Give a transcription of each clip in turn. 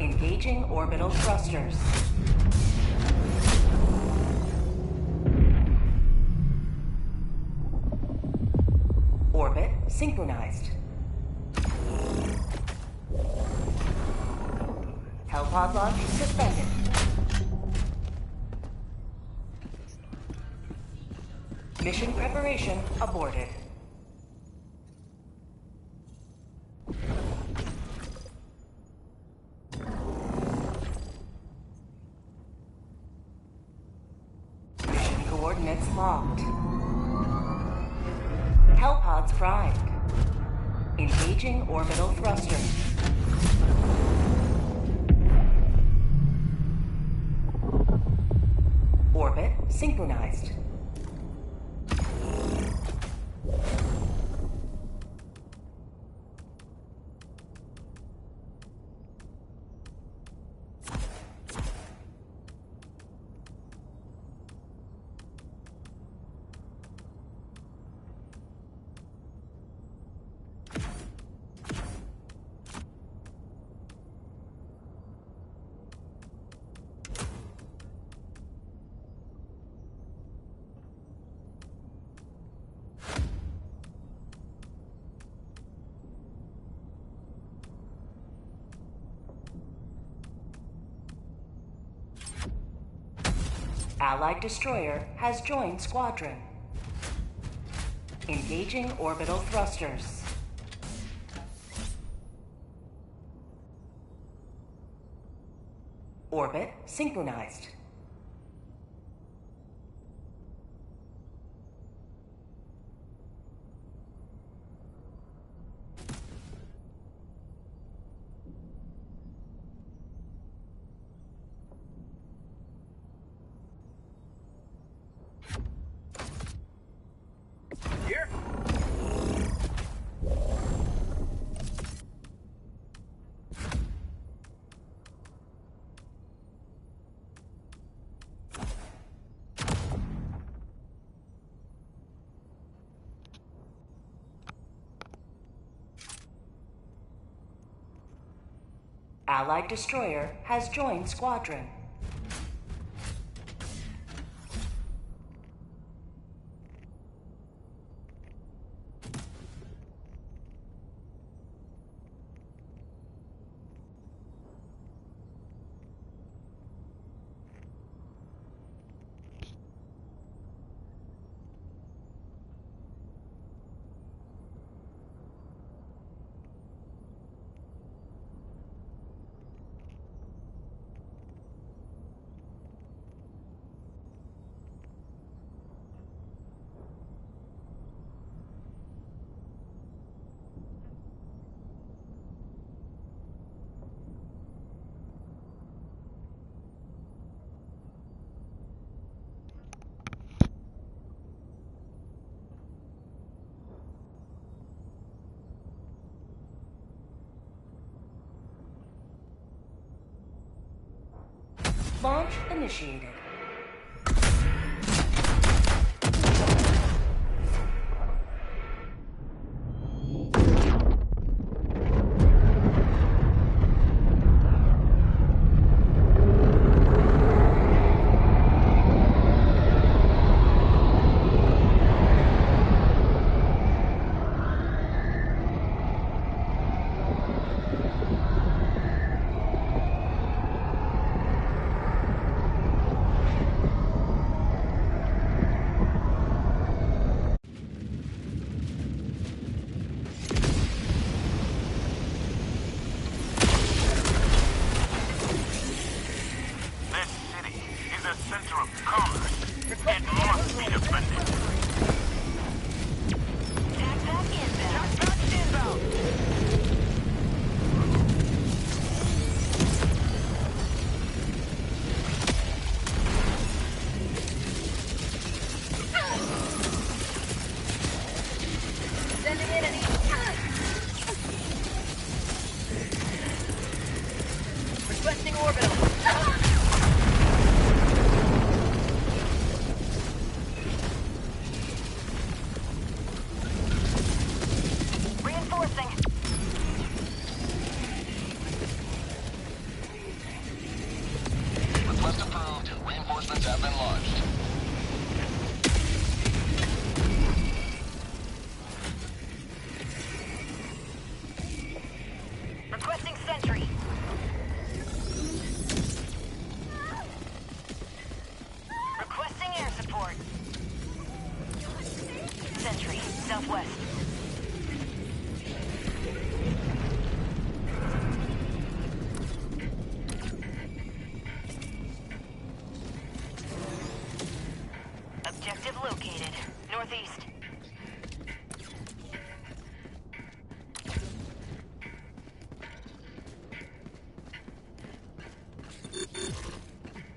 Engaging orbital thrusters. Orbit synchronized. Hellpod launch suspended. Mission preparation aborted. Mission coordinates locked. Hellpods primed. Engaging orbital thrusters. Orbit synchronized. Allied destroyer has joined squadron. Engaging orbital thrusters. Orbit synchronized. Here? Allied destroyer has joined squadron. Launch initiated. Requesting orbital. Reinforcing.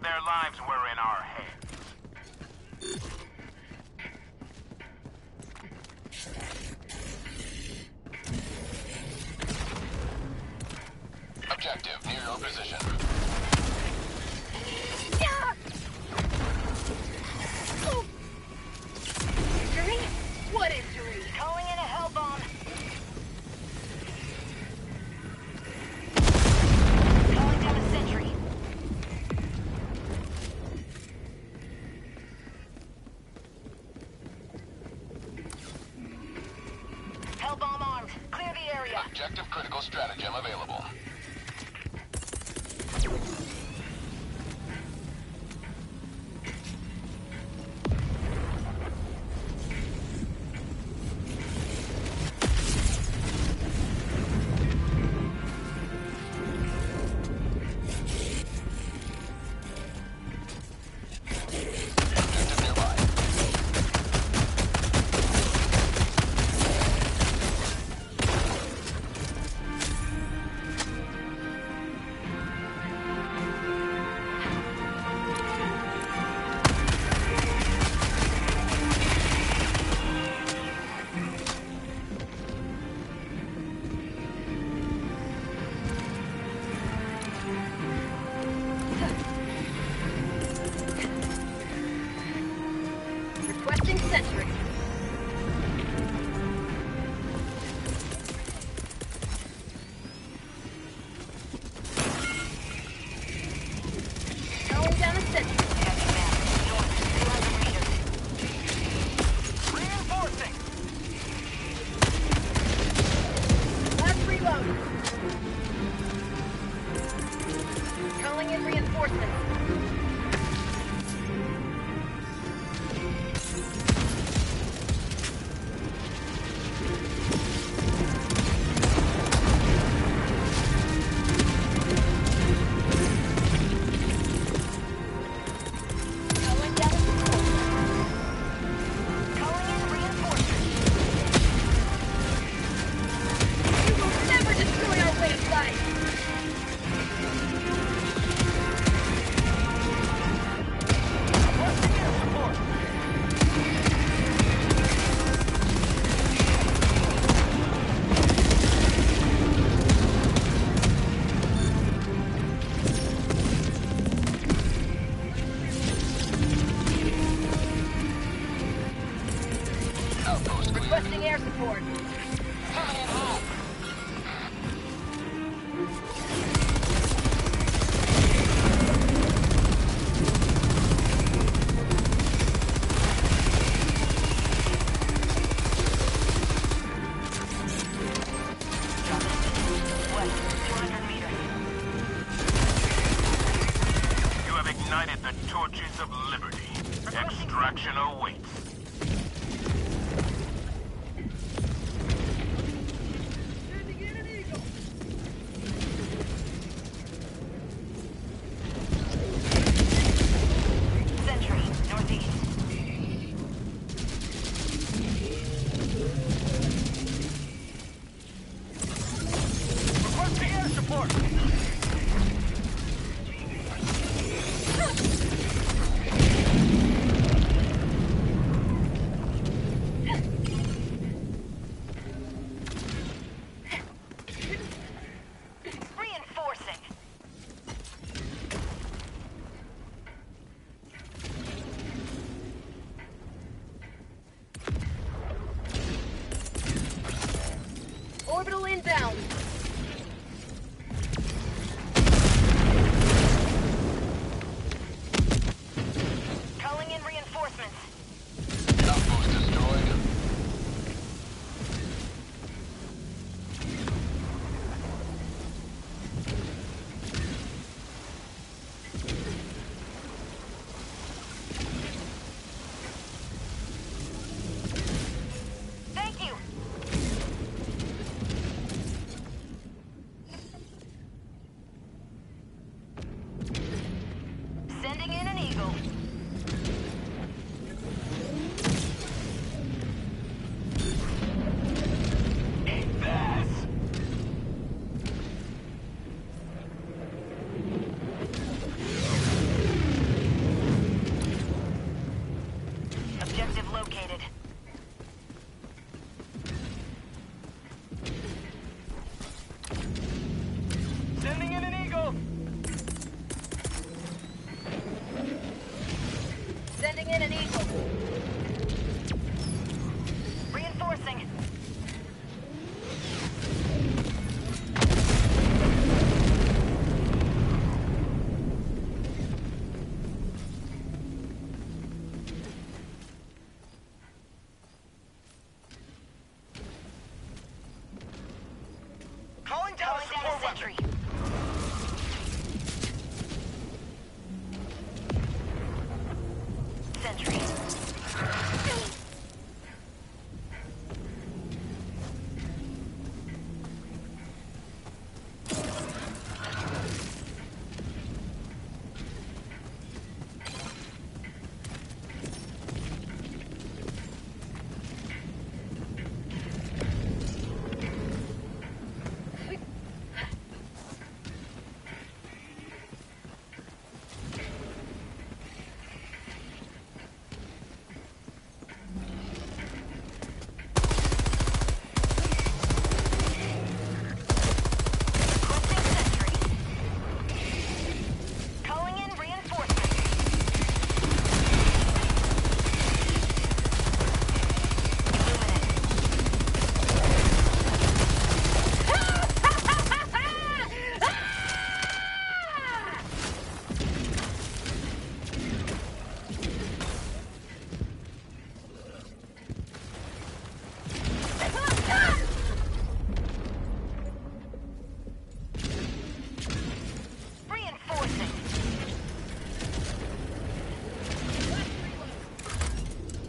Their lives were in our hands. Objective near your position. Injury? What injury? Calling in a hell bomb. Calling down a sentry. Hell bomb armed. Clear the area. Objective critical stratagem available. Objective nearby. Requesting sentry. Calling down a sentry. Captain Matt. North. 200 meters. Reinforcing! Last reload. Calling in reinforcements. Calling down a support. Calling in reinforcements. You will never destroy our way of life. Requesting air support! Outpost clear. Requesting air support. Coming in home. West. 200 meters. You have ignited the torches of liberty. Extraction awaits. Sentry. Northeast. Requesting air support! sentry. Sentry.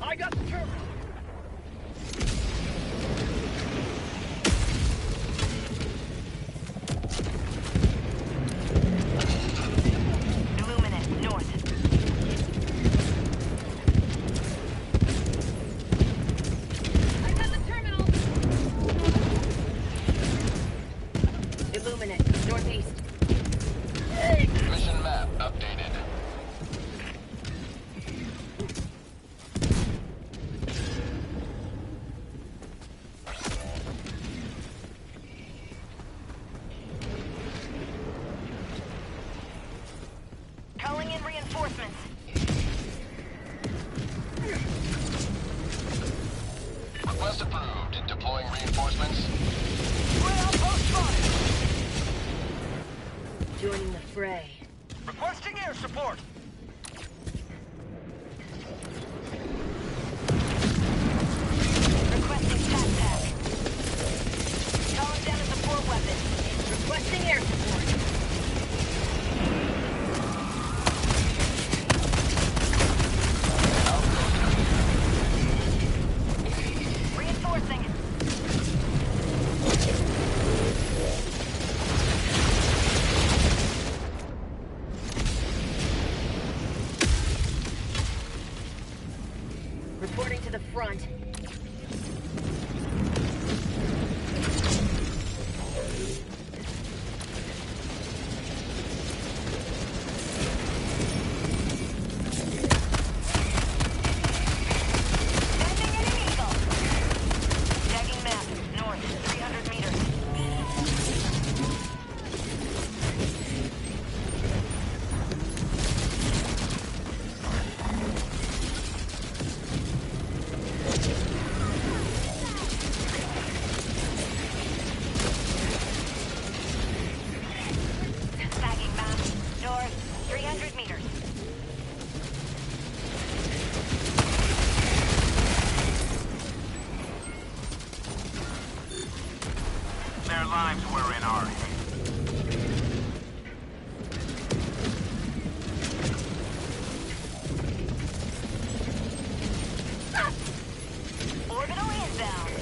I got the terminal. Illuminate north. I got the terminal. Illuminate northeast. Mission map updated. Calling in reinforcements. Request approved. Deploying reinforcements. Joining the fray. Requesting air support. Requesting SAT-TAC. Calling down a support weapon. Requesting air support. Reinforcing. Reporting to the front. Sending in an eagle. Tagging map, north, 300 meters. Tagging map, north, 300 meters. Their lives were in our hands. Orbital inbound.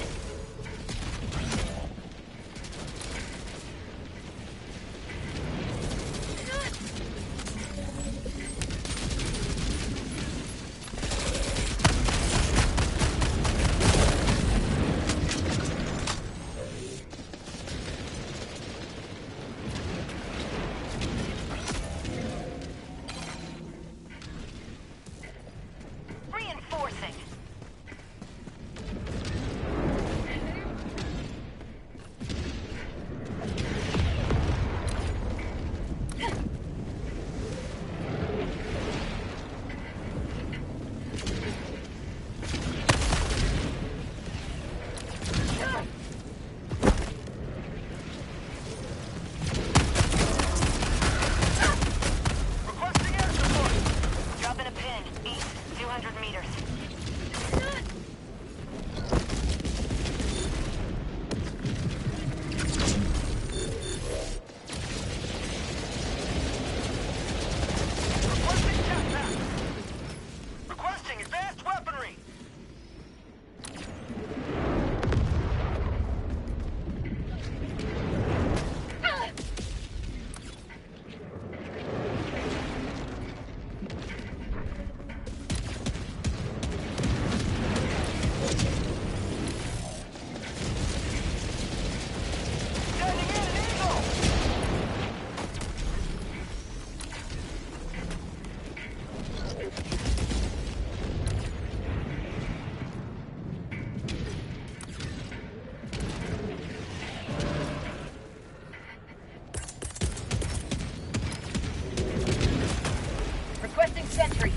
Requesting sentry.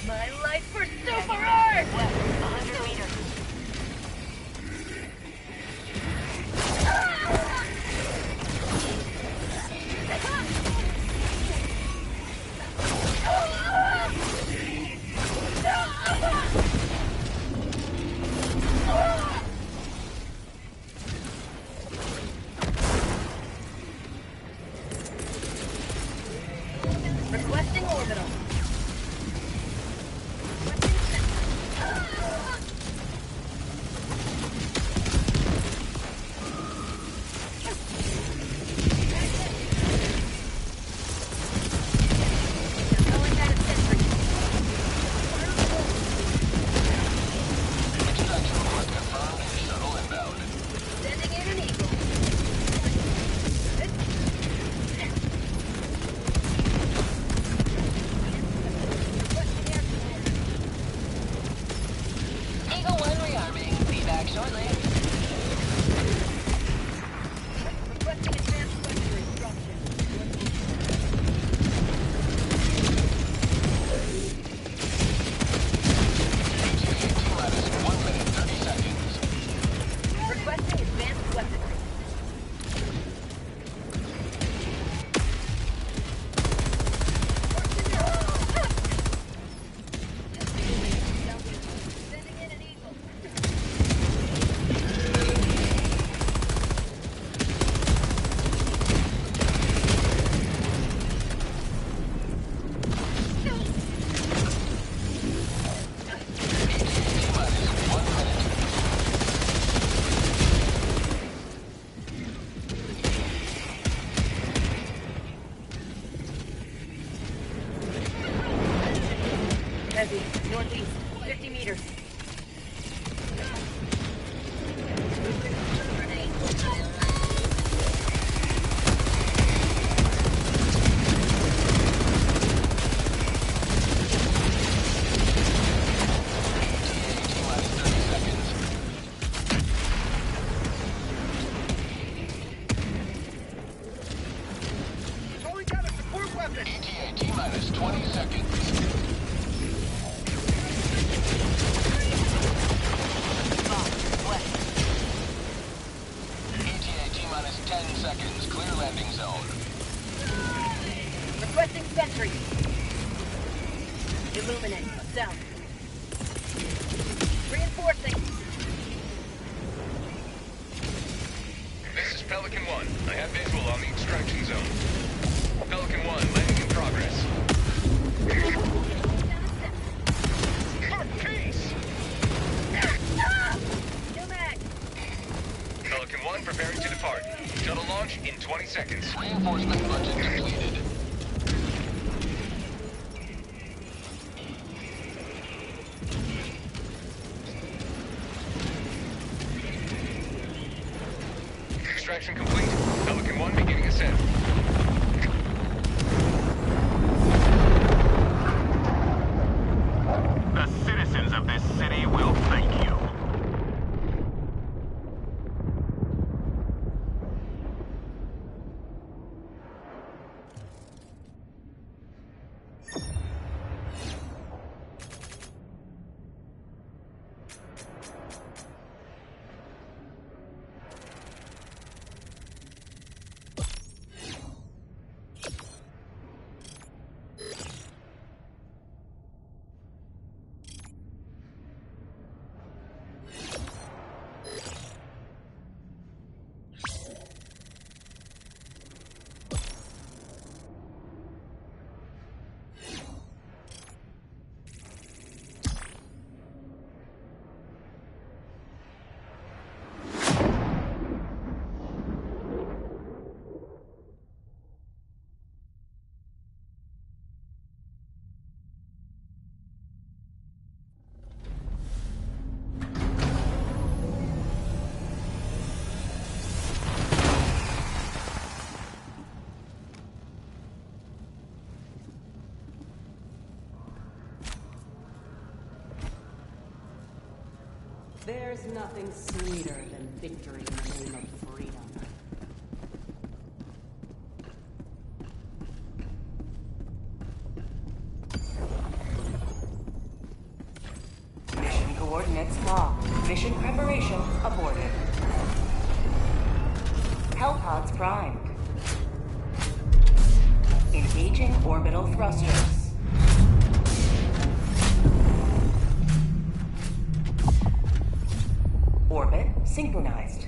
My life for super art! West, 100 meters. Requesting orbital. Going out of sentry. Extraction request confirmed. Shuttle inbound. Sending in an eagle. Eagle 1 rearming. Be back shortly. Requesting advanced weaponry instruction. T-minus 1 minute, 30 seconds. Requesting advanced weaponry. Sending in an eagle. T-minus 1 minute. Heavy. Northeast. 50 meters. T-minus 30 seconds. ETA T-minus 20 seconds. West. ETA T-minus 10 seconds. Clear landing zone. Requesting sentry. Illuminate. South. Reinforcing. This is Pelican 1. I have visual on the extraction zone. Pelican 1, landing in progress. For peace! New mag. Pelican 1 preparing to depart. Shuttle launch in 20 seconds. Reinforcement budget depleted. Extraction complete. Pelican 1 beginning ascent. The citizens of this city will thank you. There's nothing sweeter than victory in the name of freedom. Hellpods primed. Engaging orbital thrusters. Orbit synchronized.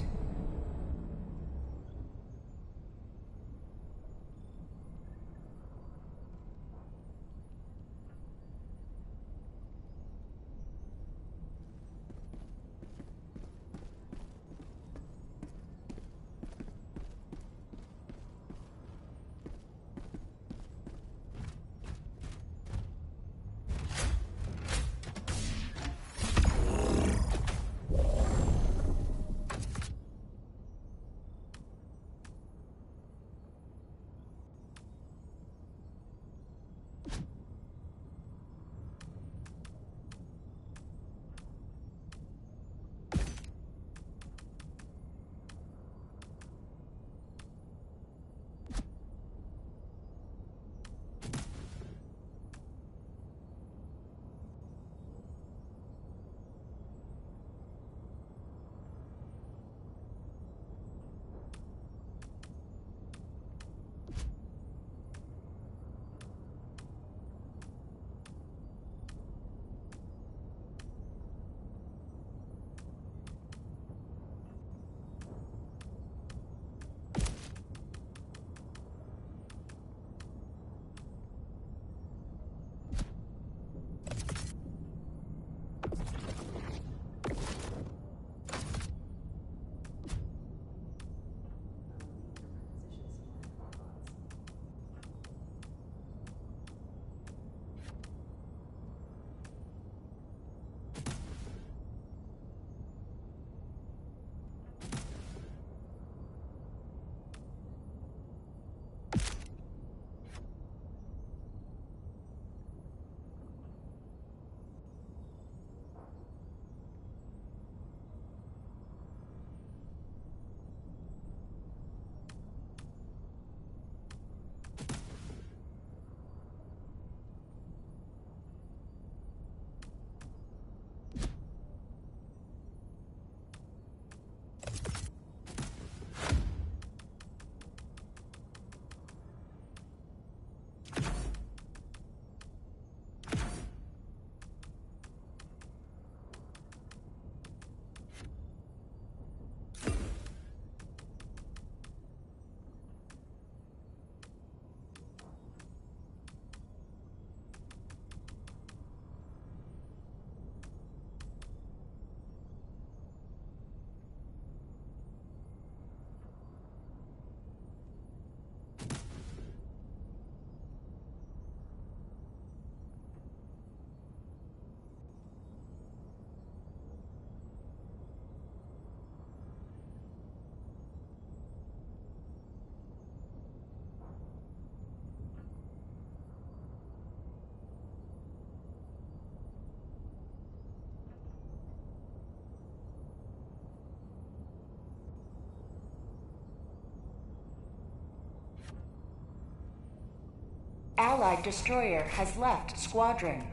Allied destroyer has left squadron.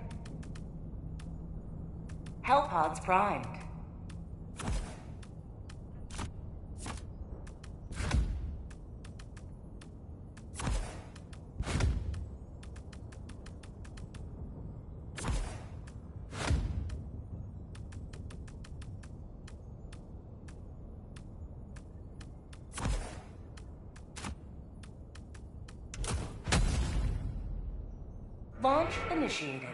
Hellpods primed. Launch initiated.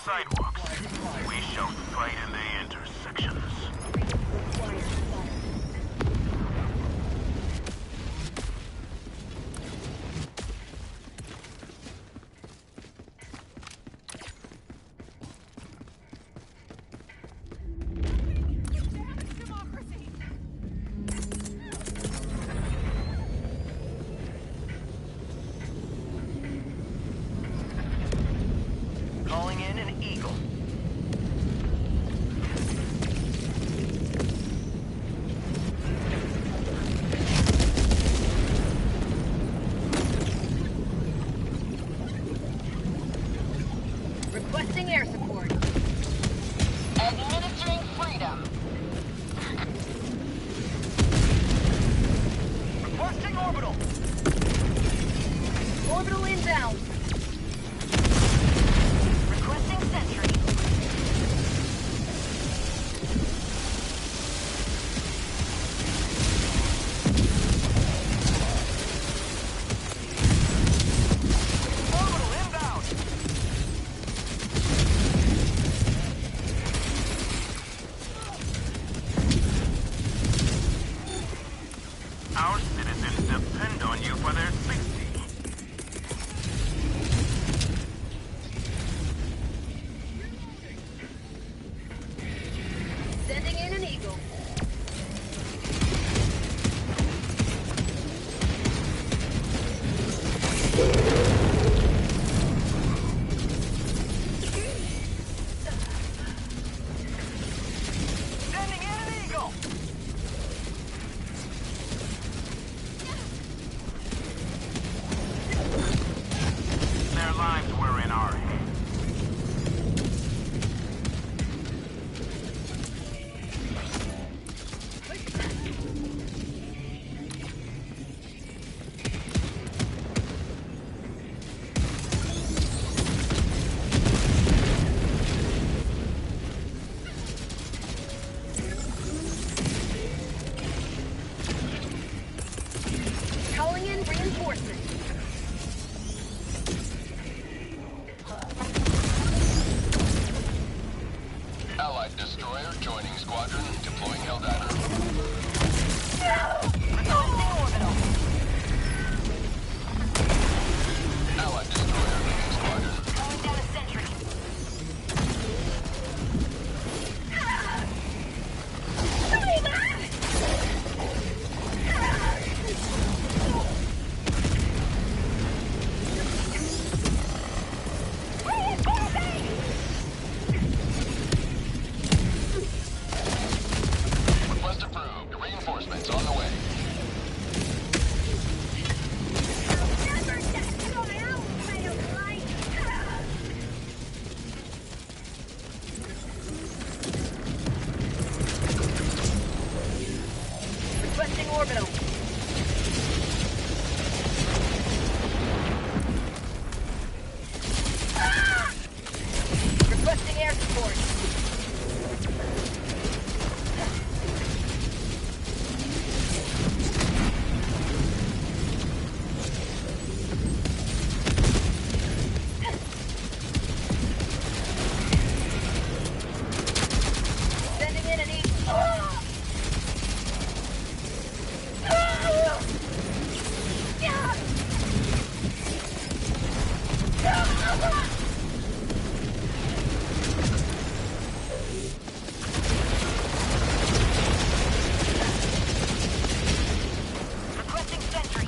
Sidewalks. We shall fight in the intersections. orbital inbound. Requesting sentry. Orbital inbound! Our citizens depend on you for their safety. Sending in an eagle. Sending in an eagle! Their lives were in our hands. Calling in reinforcements. Allied destroyer joining squadron, deploying Helldiver. Requesting orbital. Allied destroyer leaving squadron. Calling down a sentry. Request approved. Reinforcements on the way. Never destroy our way of life. Requesting orbital. Requesting air support. Sending in an eagle. Requesting sentry.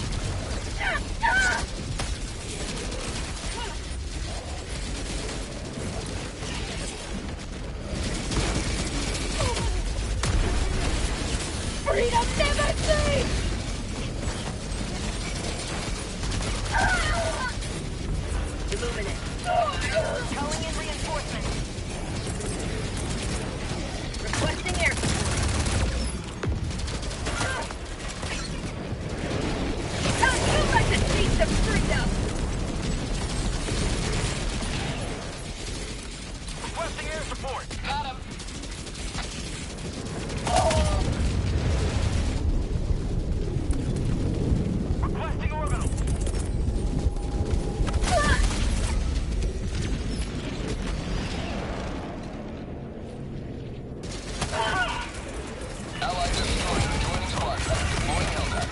Freedom never sleeps! Illuminate. Calling in reinforcements. Requesting air support. Not too much to taste of freedom! Requesting air support! Got him. Requesting orbital! Allied destroyer joining squadron, deploying Helldiver.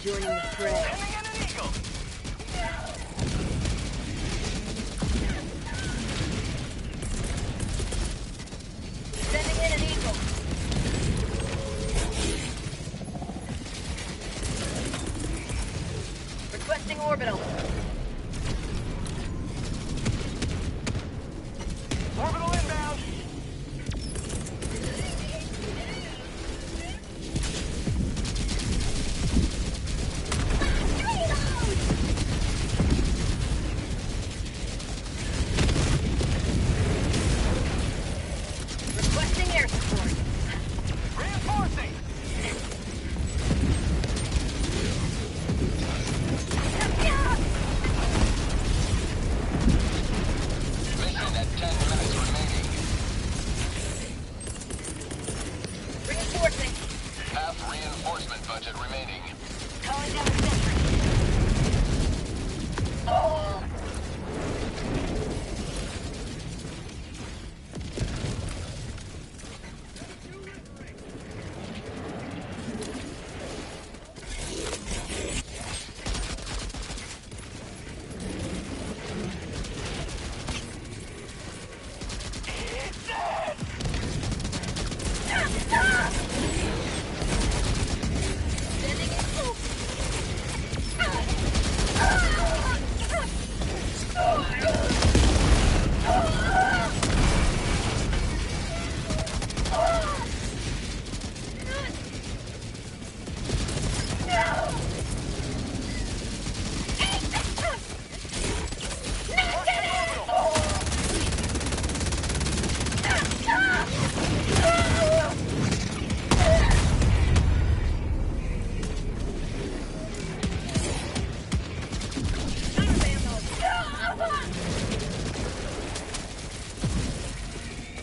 joining the fray. Sending in an eagle. Sending in an eagle. Requesting orbital. Orbital inbound. Requesting air support. Reinforcing. Mission at 10 minutes remaining. Reinforcing. Half reinforcement budget remaining. Calling down the sentry. Sending in troops.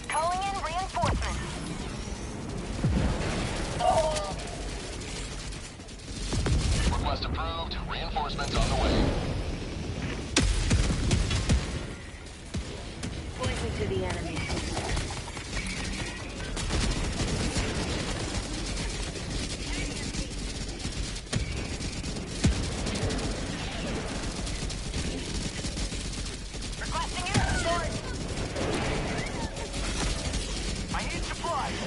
Calling in reinforcements. Request approved. Reinforcements on the way. Pointing to the enemy. Requesting air support. I need supplies.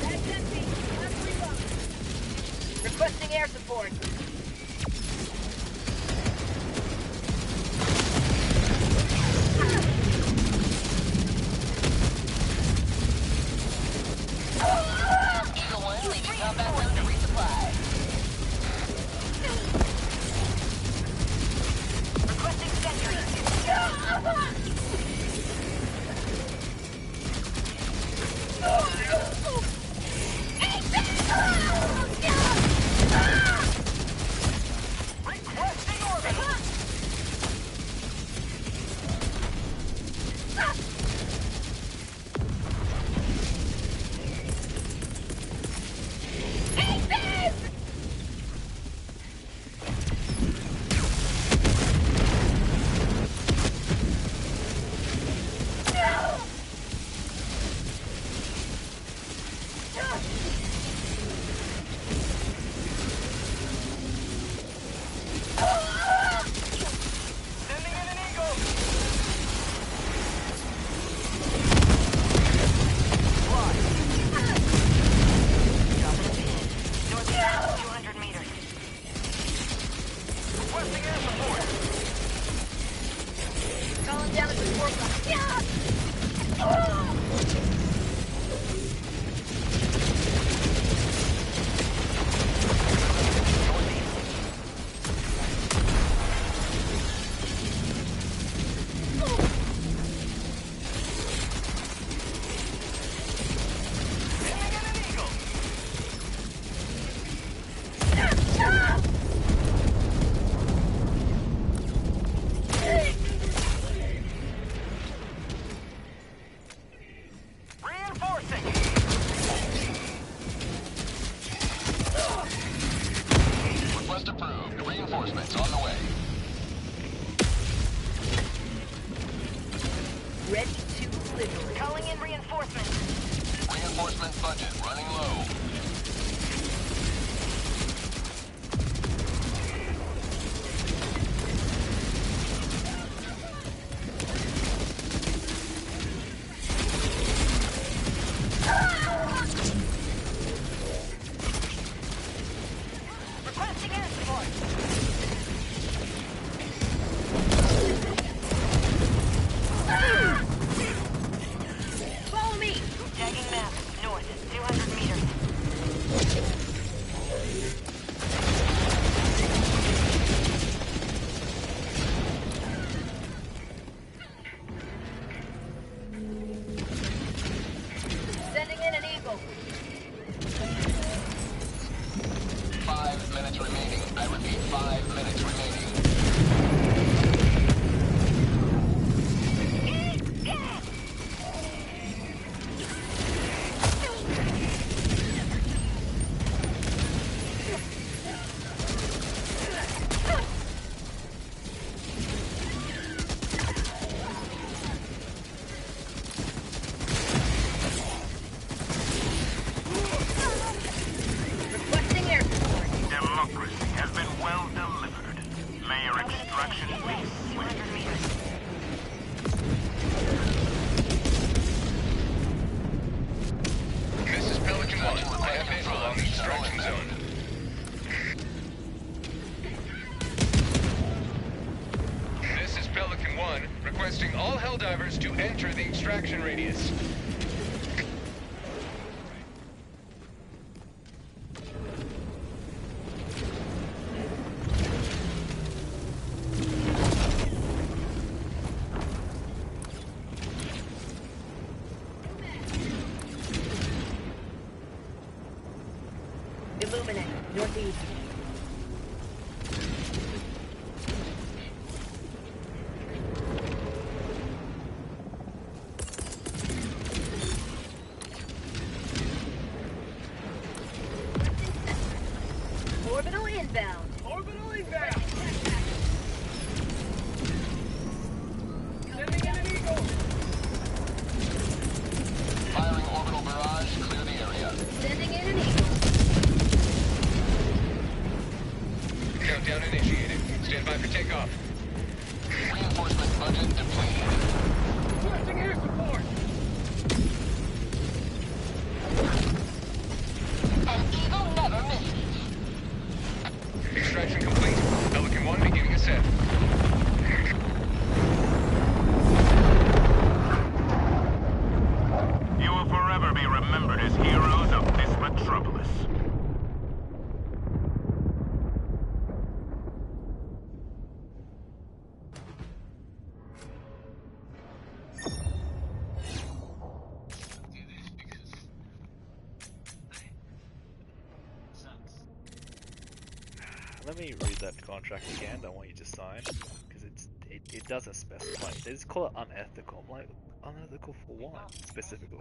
That's empty. Let's reload. Requesting air support. Eagle 1 leaving combat zone to resupply. Requesting sentry. Requesting orbital. Sending in an eagle. Fly. Northeast 200 meters. Requesting air support. Calling down the support box. Sending in an eagle. Reinforcing. Request approved. Reinforcements on the way. Ready to Calling in reinforcements. Reinforcement budget running low. Requesting air support. Follow me! Tagging map. North, 200 meters. Sending in an eagle. 5 minutes remaining. I repeat, 5 minutes remaining. Requesting air support. Democracy has been well delivered. May your extraction be swift. 200 meters. This is Pelican 1. I have visual on the extraction zone. This is Pelican 1, requesting all Helldivers to enter the extraction radius. Illuminate. Northeast. Orbital inbound. Orbital inbound. Sending in an eagle. Firing orbital barrage. Clear the area. Sending in an eagle. Countdown initiated. Stand by for takeoff. Reinforcement budget depleted. Requesting air support. An eagle never misses. Extraction complete. Pelican 1 beginning ascent. You will forever be remembered as heroes of this metropolis. Let me read that contract again. I want you to sign because it doesn't specify. They just call it unethical. I'm like, unethical for what specifically?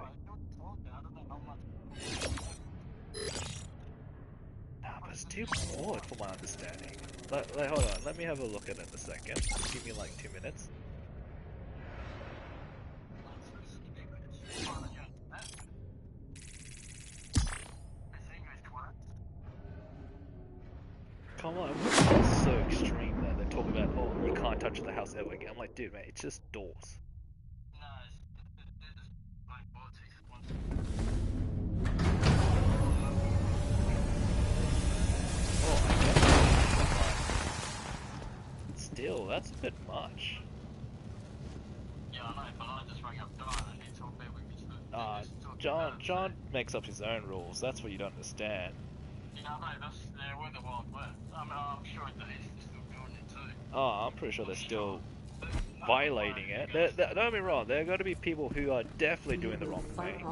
Nah, but it's too broad for my understanding. Hold on, let me have a look at it a second. Just give me like 2 minutes. Come on, it's so extreme that they talk about, oh, you can't touch the house ever again. I'm like, dude, man, it's just doors. Oh, I get that. Still, that's a bit much. Yeah, I know, but I just rang up Diane and he told me we could John makes up his own rules. That's what you don't understand. Yeah, I know, they're where the Wild West. I mean, I'm sure that he's still doing it too. Oh, I'm pretty sure they're still violating it. Don't get me wrong, there are going to be people who are definitely doing the wrong thing.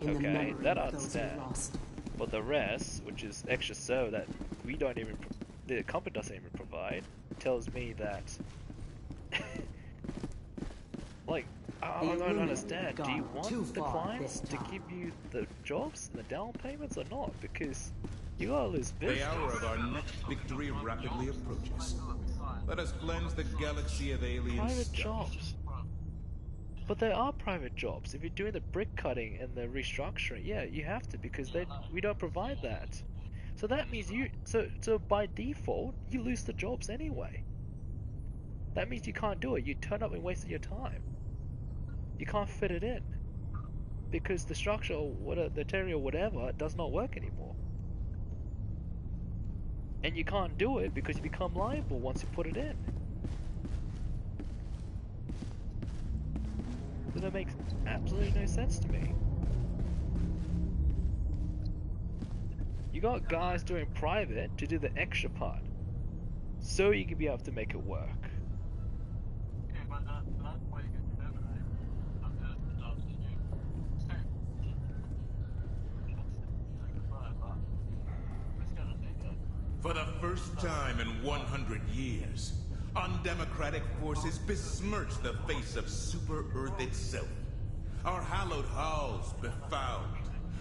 Okay, that I understand. But the rest, which is extra so that we don't even, the company doesn't even provide, tells me that, like, I don't understand. Do you want the clients to give you the jobs and the down payments or not? Because you gotta lose business. The hour of our next victory rapidly approaches. Let us cleanse the galaxy of alien Private scum. jobs. But there are private jobs. If you're doing the brick cutting and the restructuring, yeah, you have to because we don't provide that. So that means so by default you lose the jobs anyway. That means you can't do it. You turn up and wasted your time. You can't fit it in because the structure or whatever, the material, whatever, does not work anymore. And you can't do it because you become liable once you put it in. So that makes absolutely no sense to me. You got guys doing private to do the extra part, so you can be able to make it work. Yeah, but that's why you can terminate the jobs that you say. Take a fire, but it's gonna take it. For the first time in 100 years, undemocratic forces besmirch the face of Super Earth itself. Our hallowed halls befouled,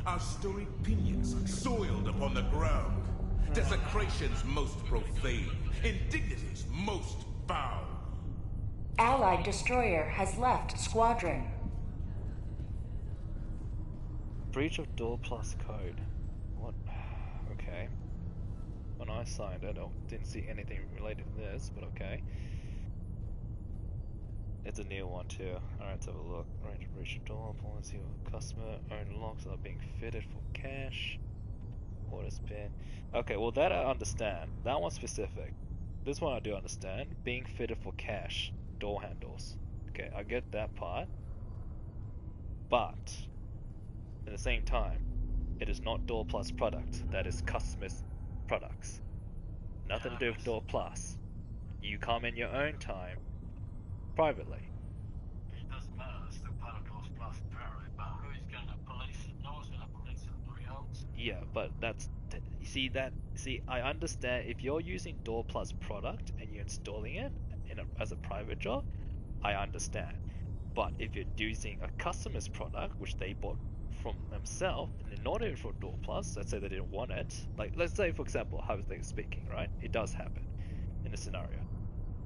our storied pinions soiled upon the ground, desecrations most profane, indignities most foul. Allied destroyer has left squadron. Breach of door plus code. What? Okay. When I signed it, I didn't see anything related to this, but okay. It's a new one too. Alright, let's have a look. Range of breach of door policy or customer owned locks are being fitted for cash. Order spin. Okay, well that I understand. That one's specific. This one I do understand. Being fitted for cash. Door handles. Okay, I get that part. But at the same time, it is not Door Plus product. That is customers' products. Nothing to do with Door Plus. You come in your own time, privately. It doesn't matter, it's still part of Doors Plus apparently, but who's gonna police it? No one's gonna police it on else. Yeah, but that's I understand if you're using Door Plus product and you're installing it as a private job, I understand. But if you're using a customer's product, which they bought from themselves, and they're not even for Door Plus, let's say they didn't want it. Like, let's say, for example, hypothetically speaking, right? It does happen in a scenario.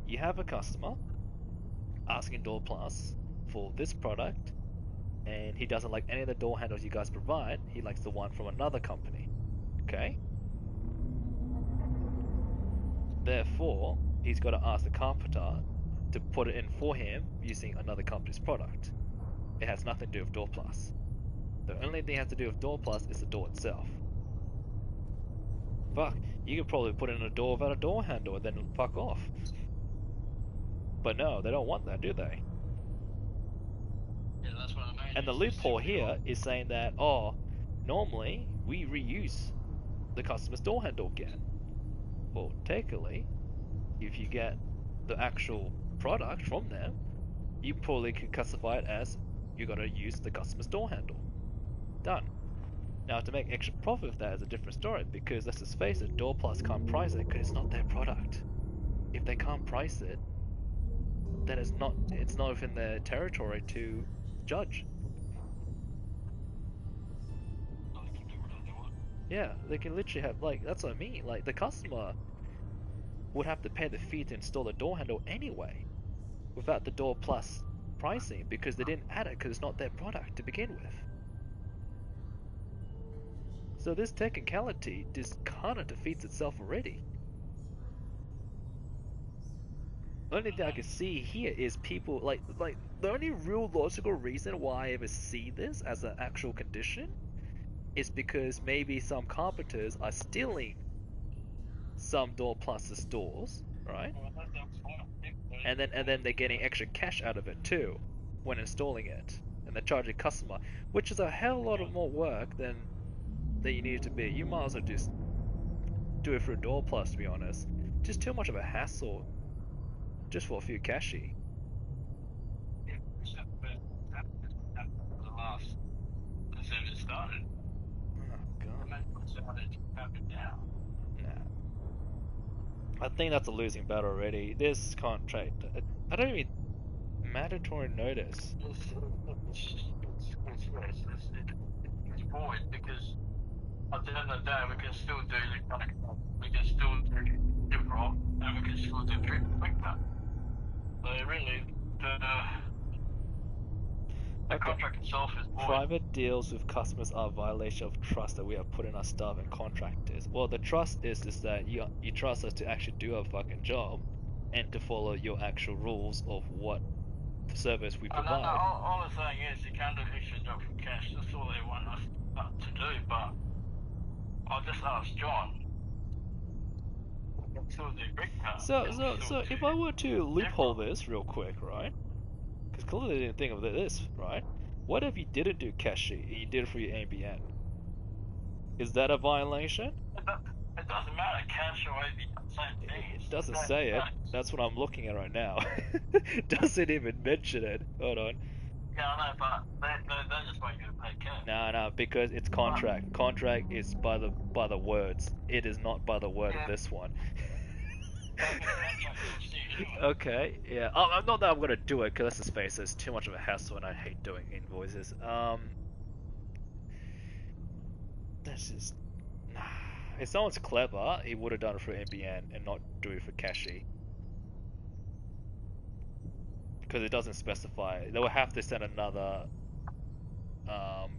You have a customer asking Door Plus for this product, and he doesn't like any of the door handles you guys provide. He likes the one from another company. Okay? Therefore, he's got to ask the carpenter to put it in for him using another company's product. It has nothing to do with Door Plus. The only thing it has to do with Door Plus is the door itself. Fuck, you could probably put in a door without a door handle and then fuck off. But no, they don't want that, do they? Yeah, that's what I mean. And the loophole here is saying that, oh, normally we reuse the customer's door handle again. Well, technically, if you get the actual product from them, you probably could classify it as you gotta use the customer's door handle. Done. Now, to make extra profit of that is a different story, because let's just face it, Door Plus can't price it because it's not their product. If they can't price it, then it's not within their territory to judge. Yeah, they can literally have, like, that's what I mean, like, the customer would have to pay the fee to install the door handle anyway, without the Door Plus pricing, because they didn't add it because it's not their product to begin with. So this technicality just kind of defeats itself already. The only thing I can see here is people, like, the only real logical reason why I ever see this as an actual condition is because maybe some carpenters are stealing some Door Plus doors, right? And then they're getting extra cash out of it too when installing it, and they're charging customer, which is a hell lot of more work than you need it to be. You might as well just do it through Door Plus, to be honest. Just too much of a hassle just for a few cashy. Yeah, except for the last since it started. Oh god. It started happening now. Nah. I think that's a losing battle already. This contract, I don't even mandatory notice. It's void because at the end of the day we can still do electronic, we can still do chip roll, and we can still do quick cut. So really, The Okay. contract itself is void. Private deals with customers are a violation of trust that we have put in our staff and contractors. Well, the trust is that you trust us to actually do our fucking job, and to follow your actual rules of what service we No, provide. all I'm saying is you can do extra job for cash. That's all they want us to do. But I'll just ask John. We can still do brick cut. So if I were to loophole this real quick, right? Because clearly they didn't think of this, right? What if you didn't do cash sheet and you did it for your ABN? Is that a violation? It doesn't matter, cash or ABN, same thing. It doesn't say it. That's what I'm looking at right now. Doesn't even mention it. Hold on. Yeah, I know, but they just want you to pay cash. No, because it's contract. Contract is by the words. It is not by the word of this one. Okay, yeah. I'm not that I'm gonna do it, because let's just face it, it's too much of a hassle, and I hate doing invoices. This is. If someone's clever, he would have done it for NBN and not do it for Cashy. Because it doesn't specify. They will have to send another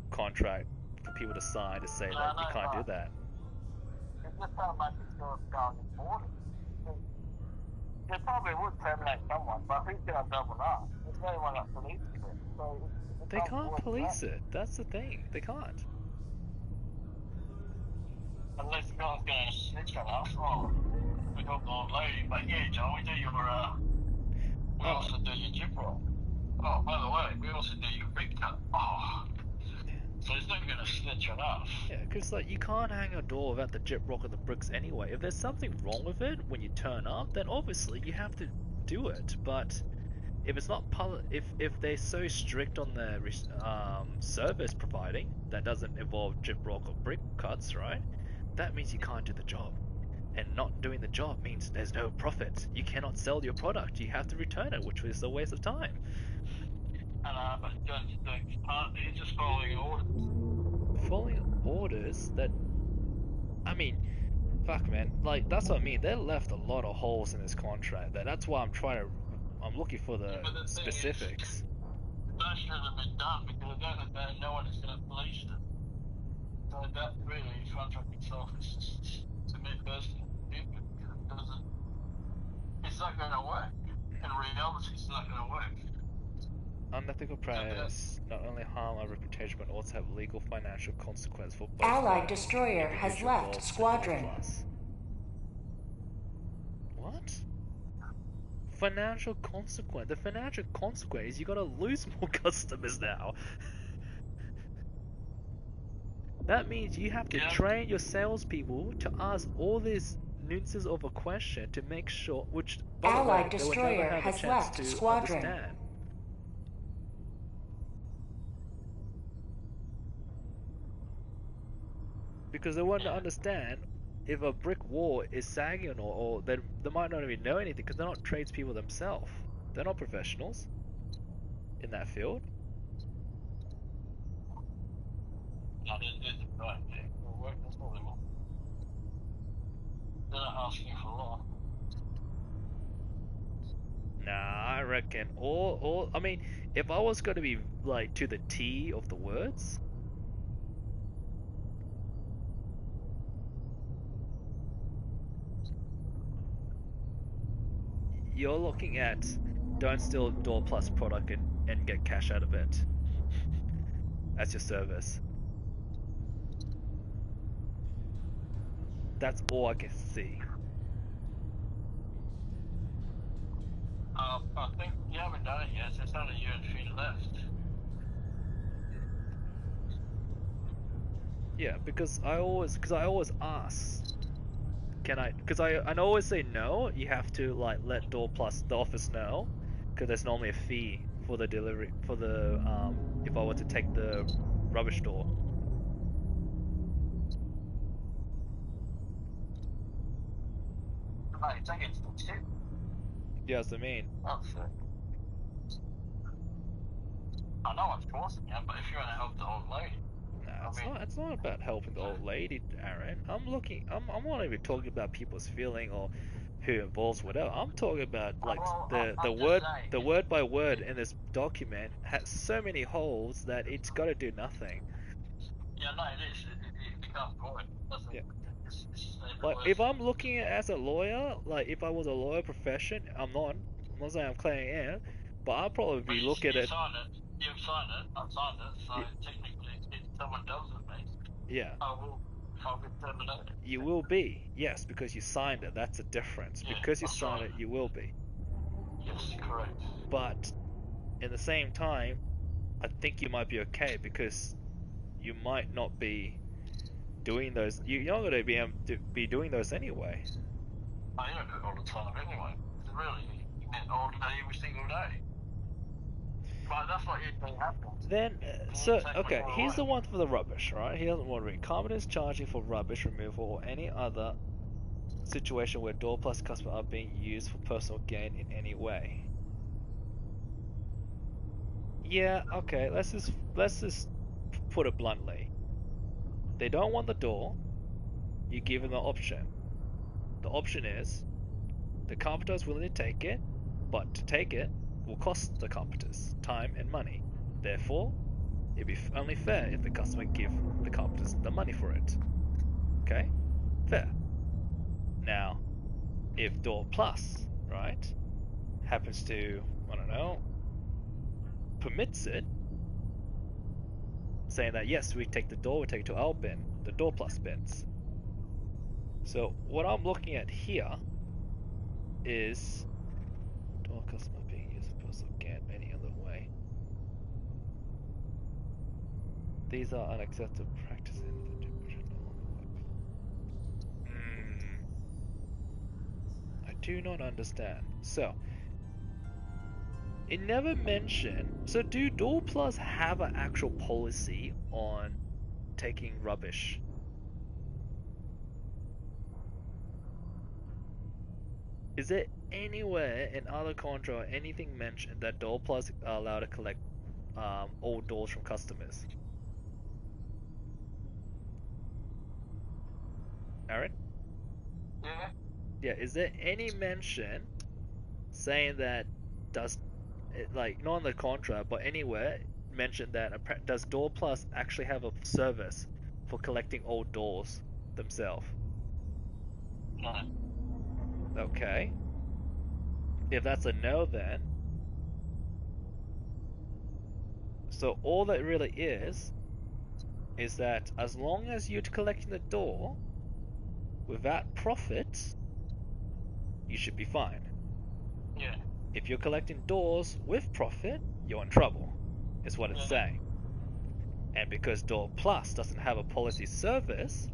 contract for people to sign to say that you can't do that. It just sounds like it's going important. They probably would terminate someone, but who's going to double up? There's no one that polices it. So They can't police it. That's the thing. They can't. Unless someone's going to snitch on us. Oh, we got the old lady. But yeah, John, we do your, we also do your chip roll. Oh, by the way, we also do your brick cut. Oh. So he's not going to snitch on us. Yeah, because like you can't hang a door without the gyp rock or the bricks anyway. If there's something wrong with it when you turn up, then obviously you have to do it. But if it's not if they're so strict on their service providing that doesn't involve gyp rock or brick cuts, right? That means you can't do the job. And not doing the job means there's no profit. You cannot sell your product. You have to return it, which is a waste of time. But John's doing his part. He's just following orders. Following orders that, I mean, fuck man, like that's what I mean. They left a lot of holes in this contract. That's why I'm looking for the specifics. That should have been done because at the end of the day, no one is going to police it. So that really, the contract itself is just, to me personally, stupid because it doesn't. It's not going to work. In reality, it's not going to work. Unethical practice not only harm our reputation but also have legal financial consequence for both. Allied destroyer has left squadron. What? Financial consequence? The financial consequence is you gotta lose more customers now. That means you have to train your salespeople to ask all these nuances of a question to make sure, which by the way, they would never have a chance to understand. Because they want to understand if a brick wall is sagging or they might not even know anything because they're not tradespeople themselves. They're not professionals in that field. No, there's the right thing. That's all they want. They're not asking for a lot. Nah, I reckon I mean, if I was going to be like to the T of the words, you're looking at don't steal door plus product and get cash out of it. That's your service. That's all I can see. I think you haven't done it yet, so it's only you and Finn left. Yeah, because I always ask, can I? Because I always say no. You have to like let door plus the office know, because there's normally a fee for the delivery for the if I were to take the rubbish door. Oh, you take it to the tip? Yeah, that's what I mean. Oh, shit. I know it's forcing you, but if you want to help the old lady. Nah, it's not about helping the old lady, Aaron. I'm not even talking about people's feeling or who involves whatever. I'm talking about like Well, the I'm just word saying, the word by word in this document has so many holes that it's got to do nothing. yeah, no, it is. It becomes boring. Doesn't Yeah. it? It's just saying the Like words. if I'm looking at it as a lawyer, like if I was a lawyer profession, I'm not. I'm not saying I'm claiming it, but I'll probably But be you looking at it. sign it. You sign it. I signed it. So y- technically, if someone does it, mate, Yeah, I'll be terminated. you will be. Yes, because you signed it. That's a difference. Yeah, Because you that's signed right. it, you will be. Yes, correct. But in the same time, I think you might be okay because you might not be doing those. You're not going to be able to be doing those anyway. I don't do it all the time anyway. Really, you meant all day, every single day. But that's what usually happens. Then, And you so take my okay, car here's away. the one for the rubbish, right? He doesn't want to read. Competence charging for rubbish removal or any other situation where door plus customer are being used for personal gain in any way. Yeah, okay. Let's just put it bluntly. They don't want the door. You give them the option. The option is the carpenter is willing to take it, but to take it will cost the carpenters time and money. Therefore, it'd be only fair if the customer give the carpenters the money for it. Okay? Fair. Now, if Door Plus, right, happens to, I don't know, permits it, saying that yes, we take the door, we take it to our bin, the Door Plus bins. So what I'm looking at here is door customer being used for personal gain any other way. These are unacceptable practices in the temperature on the web. I do not understand. So, it never mentioned. So, do Door Plus have an actual policy on taking rubbish? Is there anywhere in other contra or anything mentioned that Door Plus are allowed to collect old doors from customers? Aaron? Yeah. Yeah, is there any mention saying that does like not on the contract but anywhere mention that does Door Plus actually have a service for collecting old doors themselves? No. Okay, if that's a no, then so all that really is that as long as you're collecting the door without profit, you should be fine. Yeah. If you're collecting doors with profit, you're in trouble, is what it's Yeah. saying. And because Door Plus doesn't have a policy service,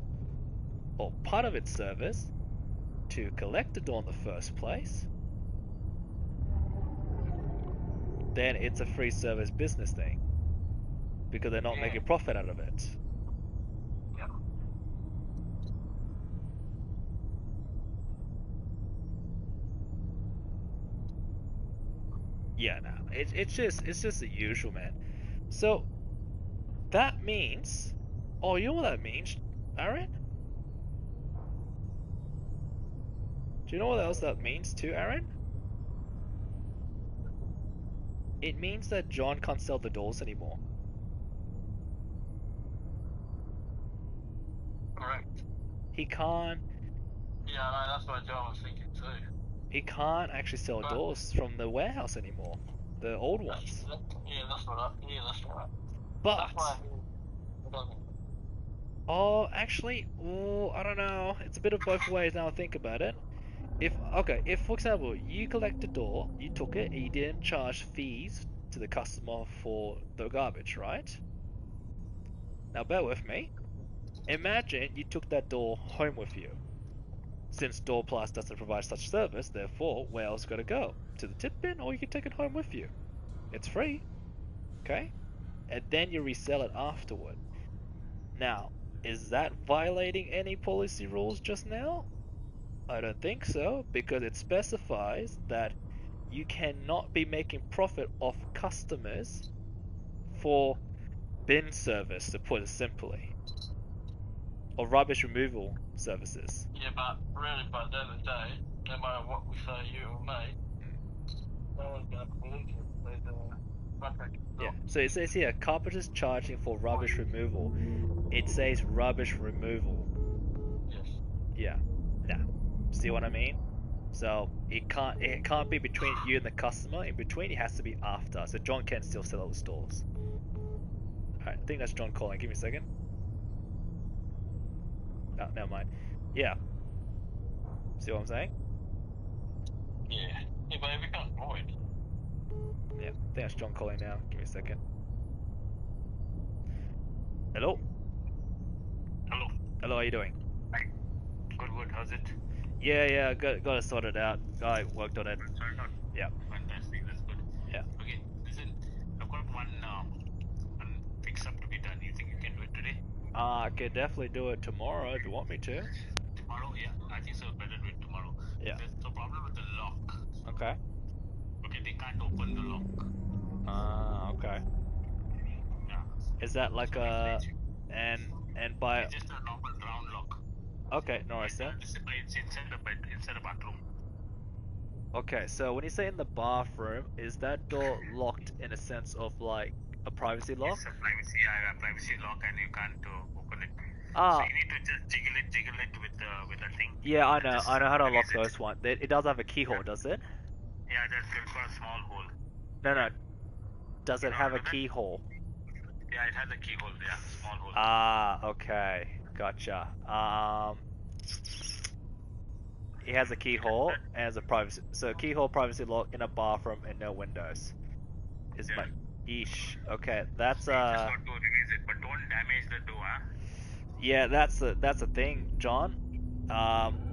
or part of its service, to collect the door in the first place, then it's a free service business thing. Because they're not Yeah. making profit out of it. Yeah. Yeah, no. It's just the usual, man. So that means, oh, you know what that means, Aaron? Do you know what else that means too, Aaron? It means that John can't sell the doors anymore. Correct. He can't. Yeah, no, that's what John was thinking too. He can't actually sell But doors from the warehouse anymore, the old ones. that's right. That's why But he doesn't. oh, actually, oh, I don't know. It's a bit of both ways now I think about it. If for example you collect a door, you took it, and you didn't charge fees to the customer for the garbage, right? Now bear with me. Imagine you took that door home with you. Since Door Plus doesn't provide such service, therefore, where else got to go? To the tip bin, or you can take it home with you. It's free, okay? And then you resell it afterward. Now, is that violating any policy rules just now? I don't think so, because it specifies that you cannot be making profit off customers for bin service, to put it simply, or rubbish removal services. Yeah, but really, by the end of the day, no matter what we say, you or me, no one's going to believe you. There's a contract. Yeah. So it says here, carpenters charging for rubbish removal. It says rubbish removal. Yes. Yeah. Yeah. See what I mean? So it can't be between you and the customer. In between, it has to be after. So John can still sell out the stores. Alright, I think that's John calling. Give me a second. Oh, never mind. Yeah. See what I'm saying? Yeah. Yeah, but it becomes void. Yeah. I think that's John calling now. Give me a second. Hello? Hello. Hello, how you doing? Good, good. How's it? Yeah, got it sorted out. I worked on it. Sorry, not. Yeah. Fantastic. That's good. Yeah. Okay, listen. I've got one fix up to be done. You think you can do it today? I can definitely do it tomorrow if you want me to. Tomorrow? Yeah, I think so. Better do it tomorrow. Yeah. There's the problem with the lock. Okay. Okay, they can't open the lock. Okay. Yeah. Is that like So a it's and by it's just a normal round lock. okay, no worries then. It's inside the bed, inside the bathroom. Okay, so when you say in the bathroom, is that door locked in a sense of like a privacy lock? It's a privacy lock, and you can't open it. So Ah, you need to just jiggle it with the thing. yeah, I And know. just I know how to lock release it. those one. It does have a keyhole, does it? Yeah, that's good for a small hole. No. Does You it know have how a to do that? keyhole? Yeah, it has a keyhole. Yeah, small hole. Ah, okay. Gotcha. It has a keyhole and has a privacy. So keyhole, privacy lock in a bathroom and no windows. Is Yeah. my Eesh. Okay, that's You just got to release it, but don't damage the door. Huh? yeah, that's a thing, John.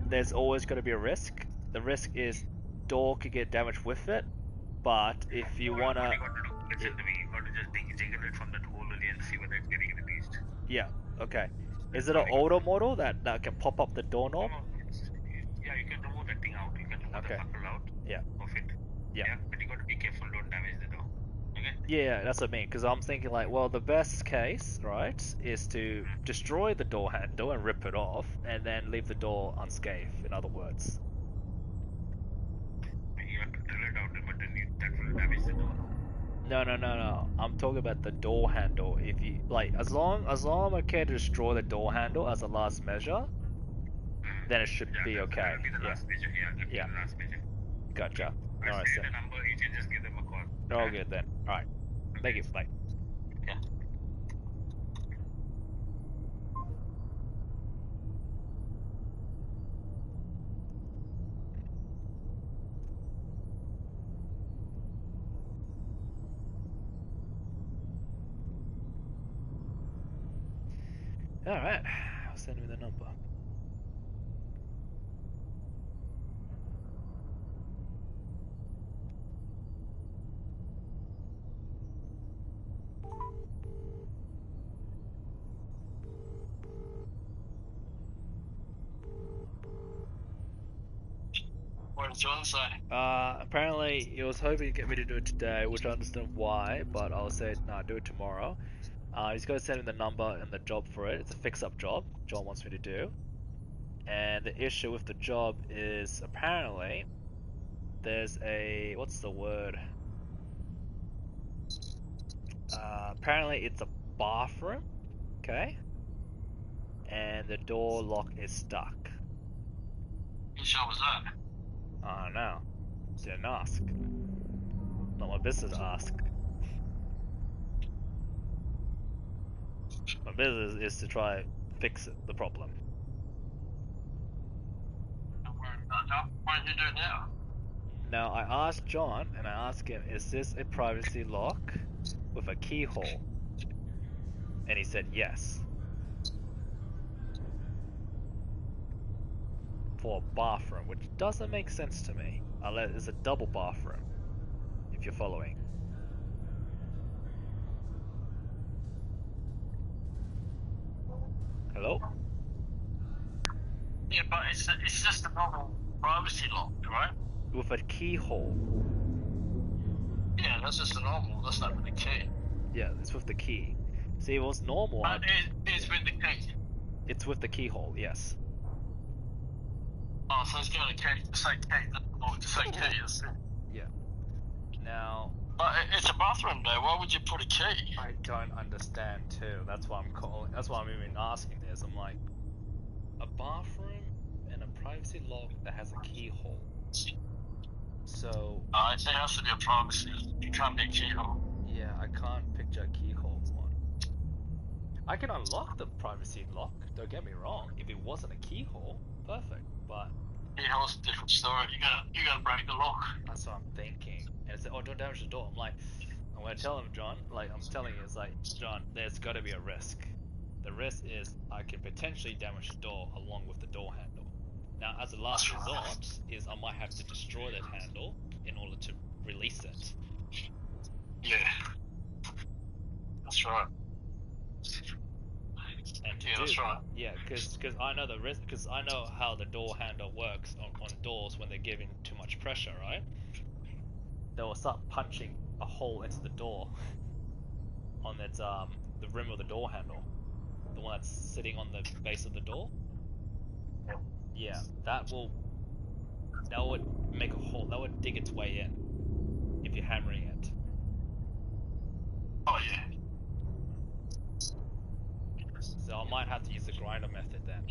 There's always going to be a risk. The risk is door could get damaged with it, but if you What wanna, you got to do? Listen to me. You got to just jiggle it from that hole only and see whether it's getting released. yeah, okay. Is it an Only got older to do. model that can pop up the No, doorknob? yeah, you can remove that thing out. You can remove the Okay, buckle out yeah, of it. yeah. Yeah, but you got to be careful. Don't damage the door. Okay? Yeah, that's what I mean. Because I'm thinking like, well, the best case, right, is to destroy the door handle and rip it off, and then leave the door unscathed. In other words. You have to drill it out, but then that will damage the door. No. I'm talking about the door handle. If you like, as long I'm okay to destroy the door handle as a last measure, then it should Yeah, be okay. that'll be the Yeah, last measure. Yeah, that'll be yeah. the last measure. Okay. Gotcha. I'll No send worries you then. the number. You can just give them a call. All good then. All right. Thank you. Bye. Yeah. All right. I'll send me the number. What did John say? Apparently he was hoping to get me to do it today, which I understand why, but I'll say no, do it tomorrow. He's going to send me the number and the job for it. It's a fix-up job John wants me to do. And the issue with the job is apparently there's a what's the word? Apparently it's a bathroom, okay? And the door lock is stuck. Whose show was that? I don't know. Didn't ask. Not my business to ask. My business is to try fix it, the problem. Don't worry about that. Why don't you do it now? Now I asked John and I asked him, is this a privacy lock with a keyhole? And he said yes. For a bathroom, which doesn't make sense to me. Unless it's a double bathroom, if you're following. Hello? Yeah, but it's just a normal privacy lock, right? With a keyhole. Yeah, that's just a normal. That's not with the key. Yeah, it's with the key. See, it was normal. But it's with the key. It's with the keyhole, yes. Oh, so it's going to say key, or to say key, that's it. Yeah. Now, But it's a bathroom though, why would you put a key? I don't understand too. That's why I'm calling. That's why I'm even asking this. I'm like, a bathroom and a privacy lock that has a keyhole. So It has to be a privacy. You can't be a keyhole. yeah, I can't picture a keyhole one. I can unlock the privacy lock. Don't get me wrong. If it wasn't a keyhole, perfect. But Keyhole's a different story. You gotta break the lock. that's what I'm thinking. And it's like, oh, don't damage the door. I'm like, I'm gonna tell him, John. Like I'm telling you, it's like, John, there's got to be a risk. The risk is I can potentially damage the door along with the door handle. Now, as a last That's right. resort, is I might have to destroy that handle in order to release it. Yeah. That's right. And to Yeah, do, that's right. yeah, because I know the risk, because I know how the door handle works on doors when they're giving too much pressure, right? They will start punching a hole into the door on its the rim of the door handle, the one that's sitting on the base of the door. Yeah, that would make a hole. That would dig its way in if you're hammering it. Oh yeah. So I might have to use the grinder method then.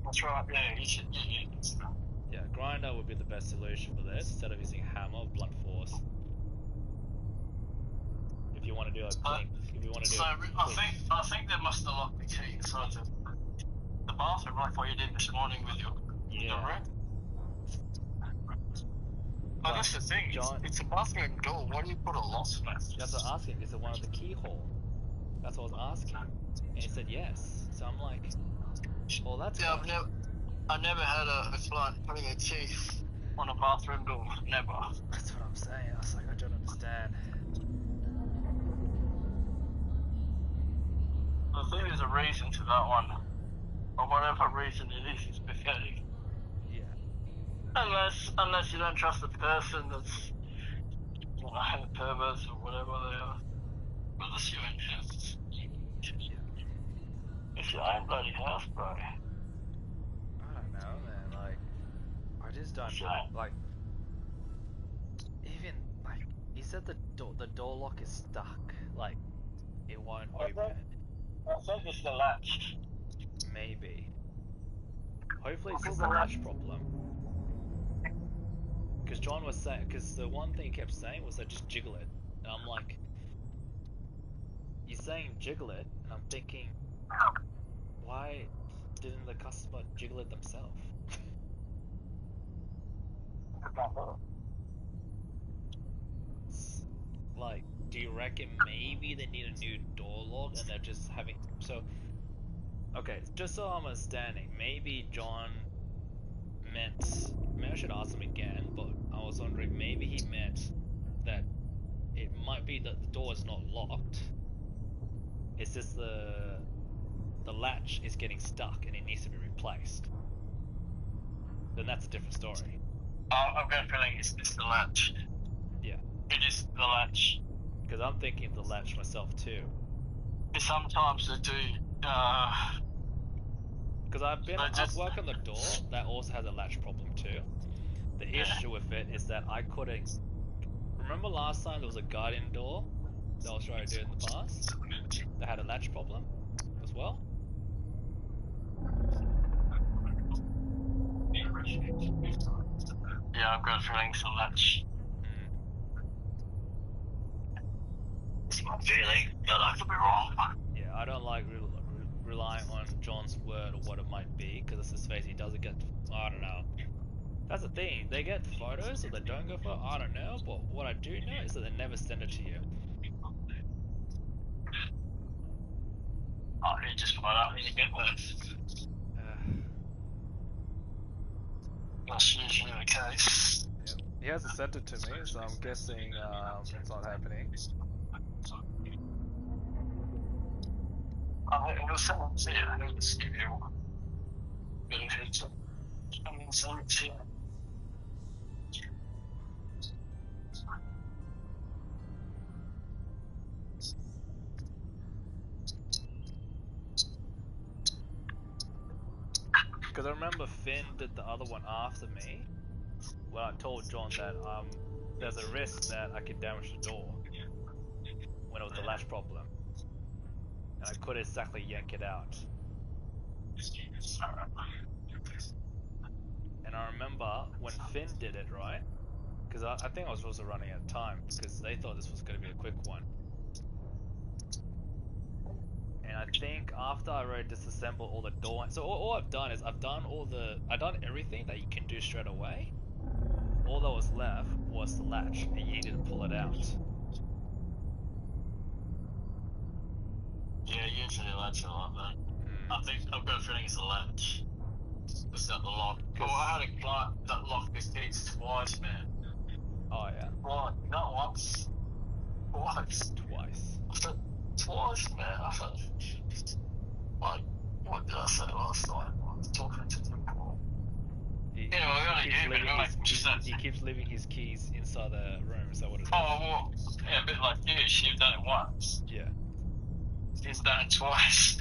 That's right. Yeah, you should. Yeah. Yeah, grinder would be the best solution for this instead of using hammer or blunt force. If you want to do a clean, if you want to do So a I quick, think they must have locked the key inside the bathroom like what you did this morning with your yeah. ring. But But that's the thing. John, It's a bathroom door. Why do you put a lock on it? that's what I'm asking. Is it one of the keyhole? That's what I was asking, and he said yes. So I'm like, well, that's Yeah, fine. I never had a client putting a key on a bathroom door. Never. That's what I'm saying. I was like, I don't understand. I think there's a reason to that one. For whatever reason it is, it's pathetic. Yeah. Unless you don't trust the person that's, you know, perverts or whatever they are. But that's your own house. It's your own bloody house, bro. I don't know, man. Like, I just don't It's your own. like. Even like, he said the door lock is stuck. Like, it won't open. I think it's the latch. Maybe. Hopefully it's just a latch problem. Because John was saying, because the one thing he kept saying was that just jiggle it. And I'm like, you're saying jiggle it, and I'm thinking, why didn't the customer jiggle it themselves? Like, do you reckon maybe they need a new door lock and they're just having, so, okay, just so I'm understanding, maybe John meant, maybe I should ask him again, but I was wondering, maybe he meant that it might be that the door is not locked, it's just the latch is getting stuck and it needs to be replaced. Then that's a different story. I've got a feeling it's the latch. Yeah. It is the latch. Because I'm thinking of the latch myself too. Sometimes they do, Because I've worked on the door that also has a latch problem too. The issue with it is that I couldn't. Remember last time there was a guardian door that I was trying to do in the past that had a latch problem as well? yeah, I've got a feeling it's the latch. It's my feeling, but I could be wrong. Yeah, I don't like relying on John's word or what it might be, because it's his face, he doesn't get, I don't know. That's the thing, they get photos or they don't go for, I don't know, but what I do know is that they never send it to you. Oh, you just find out when you get there. That's usually the case. Yeah. He hasn't sent it to me, so I'm guessing it's not happening. He'll send it to you. He'll just give you a bit of heads up. And he'll send it to you. Because I remember Finn did the other one after me. When I told John that there's a risk that I could damage the door when it was the latch problem, and I couldn't exactly yank it out. And I remember when Finn did it, right? Because I think I was also running out of time because they thought this was going to be a quick one. And I think after I already disassembled all the door, so all I've done is I've done everything that you can do straight away. All that was left was the latch, and you needed to pull it out. Yeah, usually the latch are like that. I think I've got a feeling it's a latch. It's not the lock. Oh, I had a client that locked his keys twice, man. Oh yeah. What? Not once. Twice. Twice. I said twice, man. I thought, like, what did I say last night? I was talking to him. He keeps leaving his keys inside the room. Is that what it is? Oh, well, yeah, a bit like you. She's done it once. Yeah. She's done it twice.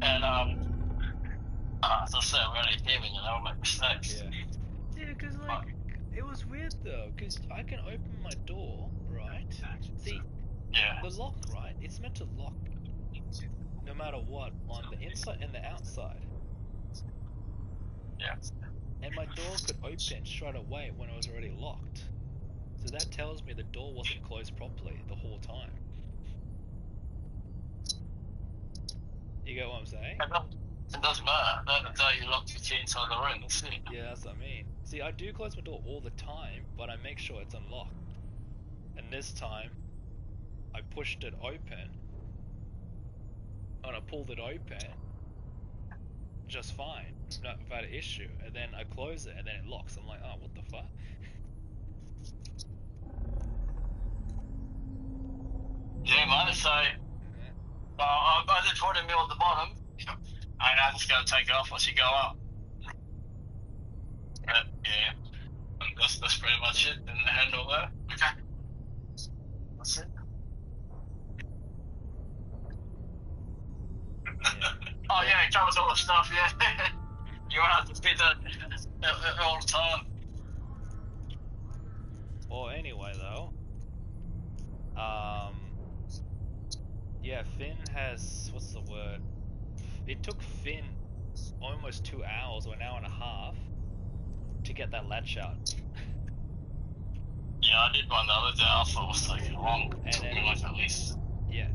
And, as I said, we're only human, you know, we make mistakes. Yeah. Yeah, because, like, it was weird, though, because I can open my door, right? See, the lock, right? It's meant to lock no matter what on the inside and the outside. Yeah. And my door could open straight away when it was already locked. So that tells me the door wasn't closed properly the whole time. You get what I'm saying? It doesn't matter. That day you locked your key inside the room, that's it. Yeah, that's what I mean. See, I do close my door all the time, but I make sure it's unlocked. And this time, I pushed it open, and I pulled it open, just fine, not without an issue. And then I close it, and then it locks. I'm like, oh, what the fuck? Yeah, man, so I did 40 mil at the bottom, and I'm just going to take it off once you go up. Yeah, that's pretty much it. And the handle there. Okay. That's it. Oh yeah, it covers all the stuff, yeah. You won't have to fit that all the time. Well, anyway, though, yeah, Finn has, what's the word? It took Finn almost 2 hours or an hour and a half to get that latch out. Yeah, I did one the other day. I thought it was taking long. It took me like at least. Yeah,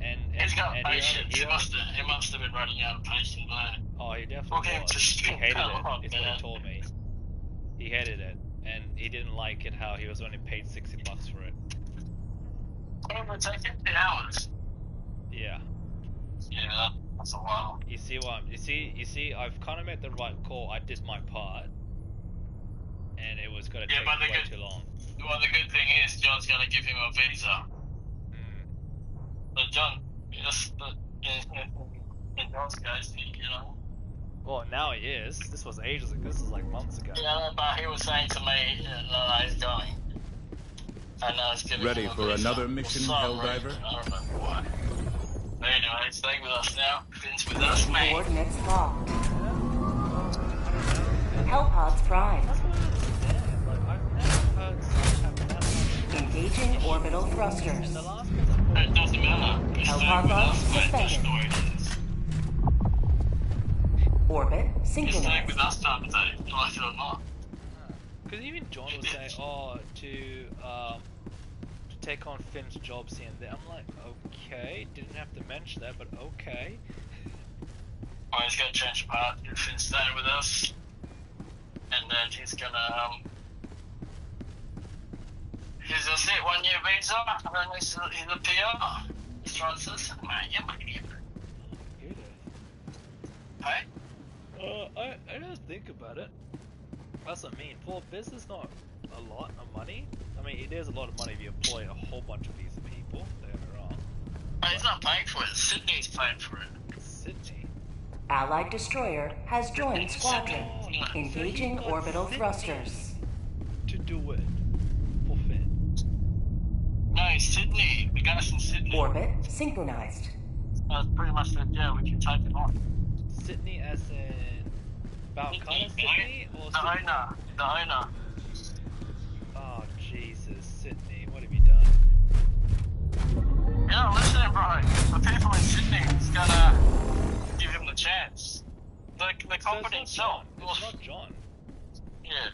and he's got patience. He must have been running out of patience there. Oh, he definitely was. He hated it. It's what he told me. He hated it, and he didn't like it how he was only paid $60 for it. It would take 50 hours. Yeah. Yeah, that's a while. You see what? You see, I've kind of made the right call. I did my part, and it was gonna take way too long. Well, the good thing is John's gonna give him a visa. But John, in John's case, you know. Well, now he is. This was ages ago. This was like months ago. Yeah, but he was saying to me, no, he's going. And he's giving Ready him a for visa. another mission, Helldiver? I don't know why. But anyway, stay with us now. Finn's with us, mate. Coordinates locked. Hellpods prime. Engaging orbital thrusters. It doesn't matter. Hellpod lock suspended. Orbit You're staying synchronized. with us time today, like it or not. Because even John would say, oh, to take on Finn's jobs here and there. I'm like, okay, didn't have to mention that, but okay. Oh, he's gonna change part. Finn's staying with us. And then he's gonna, he's gonna sit 1 year visa, and then he's a PR. He's trying to citizen, mate. Yeah, mate. Hey? I just think about it. That's what I mean. For a business, not a lot of money. I mean, it is a lot of money if you employ a whole bunch of these people. Don't get me wrong. But he's not paying for it. Sydney's paying for it. Sydney. Allied destroyer has joined squadron. Engaging orbital thrusters. To do it for Finn. No, Sydney. The guy's in Sydney. Orbit synchronized. That's pretty much said, yeah, we can take it on. Sydney as in Balcata Sydney or The Sydney? owner. The owner. Oh Jesus, Sydney, what have you done? Yeah, listen, bro. The people in Sydney is gonna give him the chance. The So company it's itself. not John. Yeah.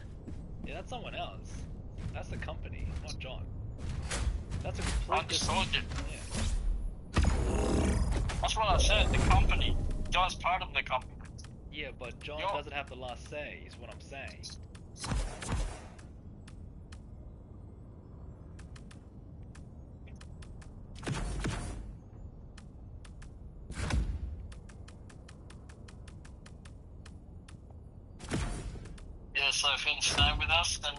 Yeah, that's someone else. That's the company, not John. That's a complete I just told you. Yeah. That's what I said. The company. John's part of the company. Yeah, but John doesn't have the last say, is what I'm saying. Yeah, so if he's staying with us, then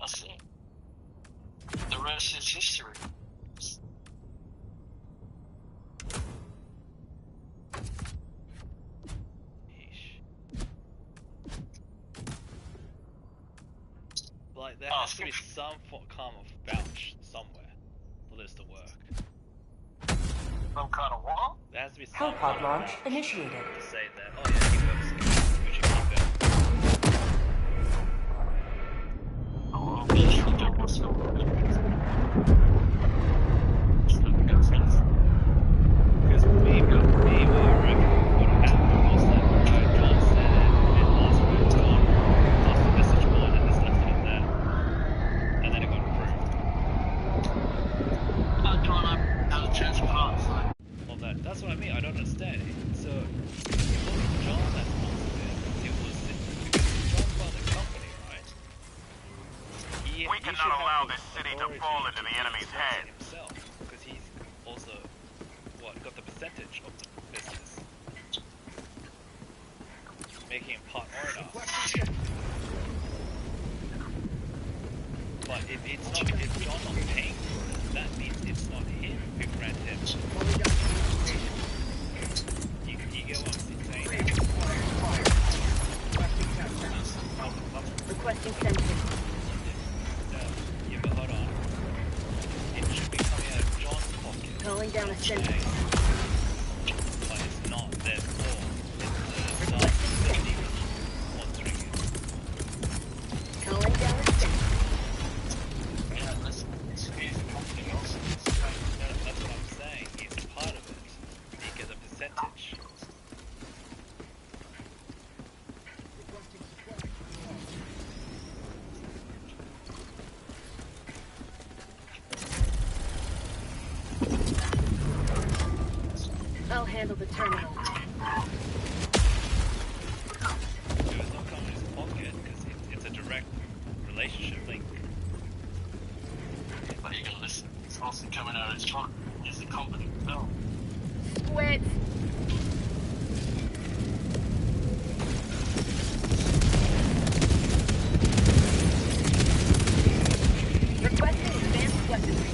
that's it. The rest is history. Like, there has to be some kind of vouch somewhere for this to work. Some kind of what? There has to be some Hellpod kind of launch vouch initiated. to say that, oh yeah, he works. We should keep it. Oh, we should get what's going on. Because we were what happened was that John said it, and last week John passed the message on and just left it at that. And then it got approved. I'm trying to have a chance of heart, so. Well, that's what I mean, I don't understand it. So, it wasn't John that sponsored it, it was because John's part of the company, right? We cannot allow this city to fall into the enemy's hands. Himself, because he's also, got the percentage of the business. Making him part owner. But if John's not paying for it, that means it's not him who ran him. You get what I'm saying? Requesting sensing. Yeah, but hold on. It should be coming out of John's pocket. Calling down a sensor. But it's not their fault. It's the city sponsoring it. Calling down a sensor. Yeah, it's his company also. That's what I'm saying. He's part of it. He gets a percentage. I'll handle the terminal. It was not coming in his pocket because it's a direct relationship link. But you can listen. It's also coming out of his truck. He's the company itself. Quit. Requesting advanced weaponry.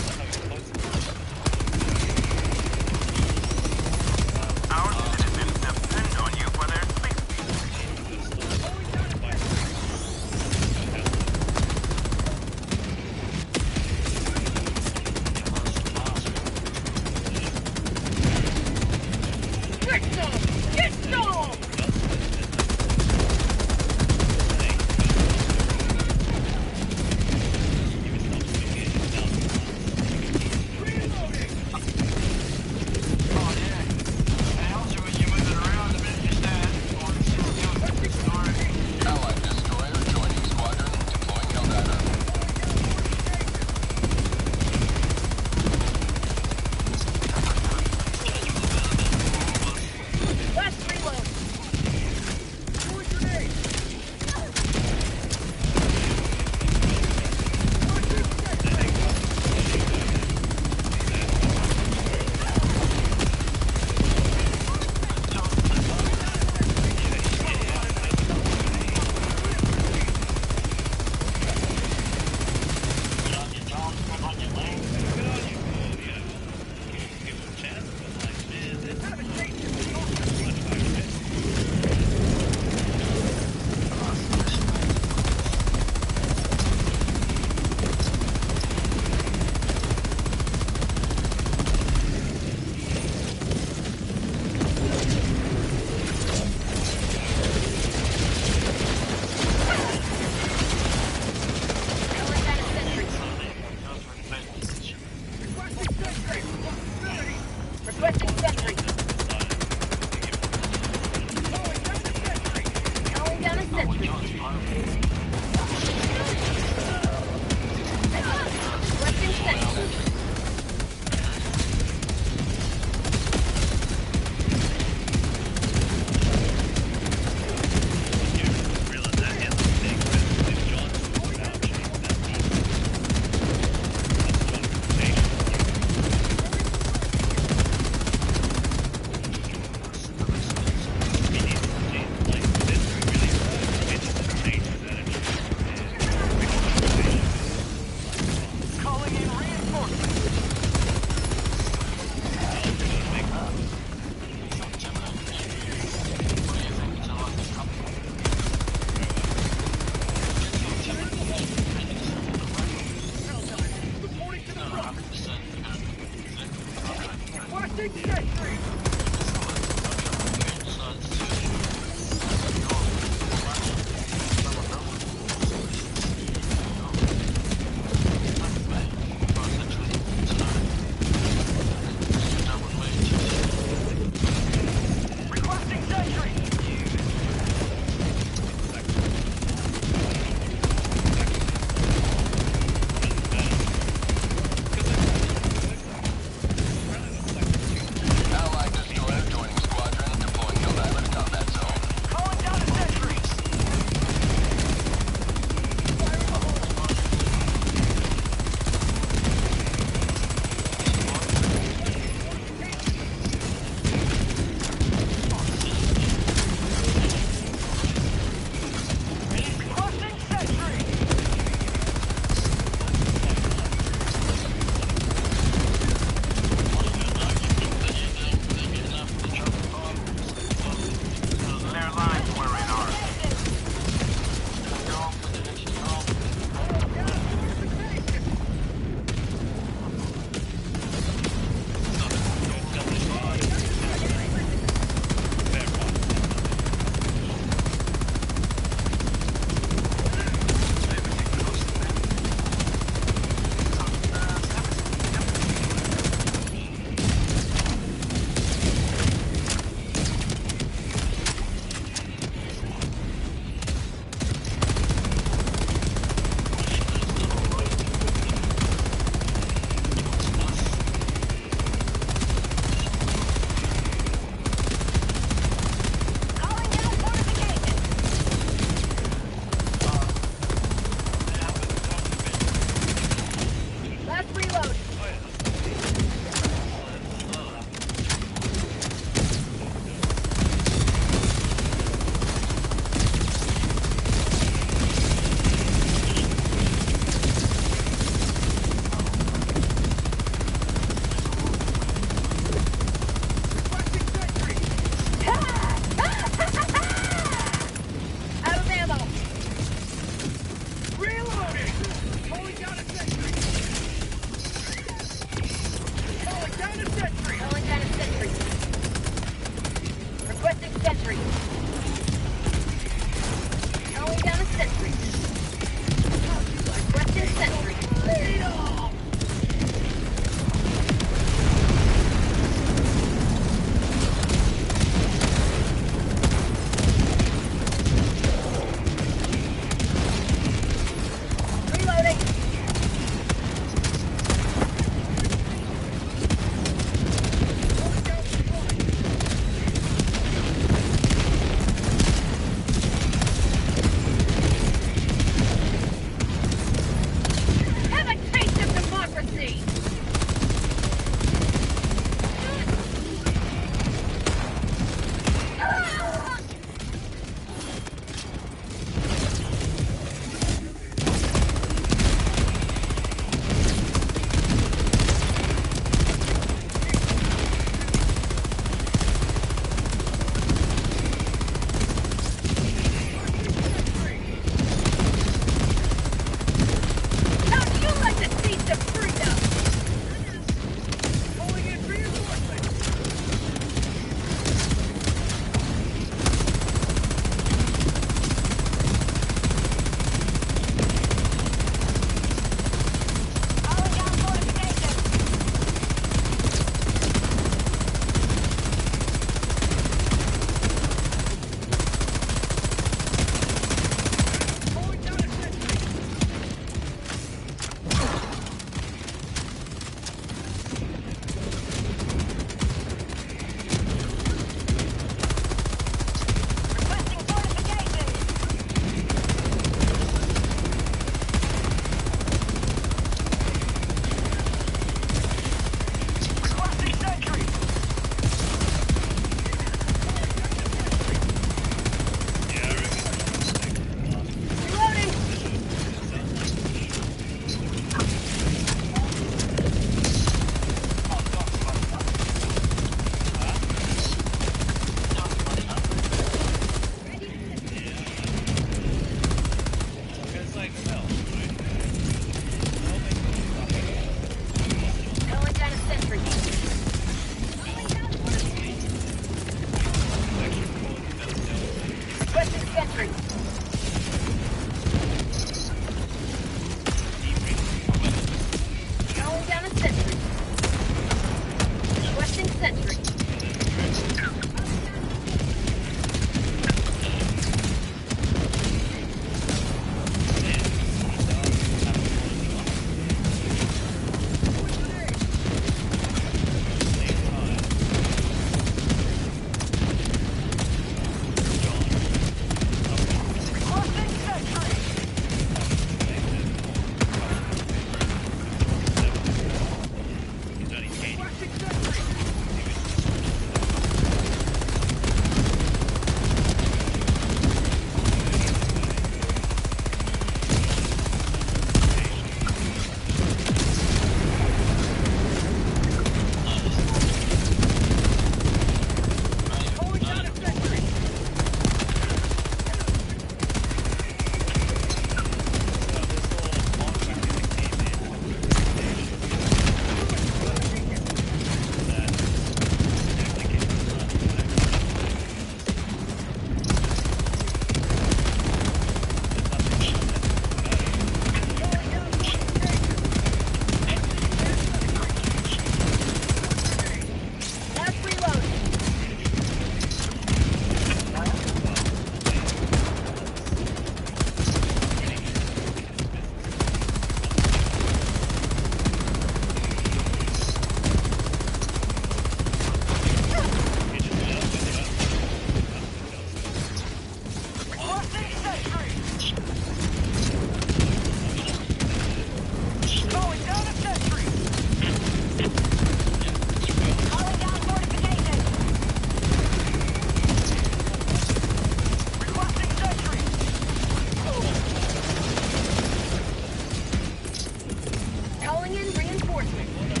Reinforcements.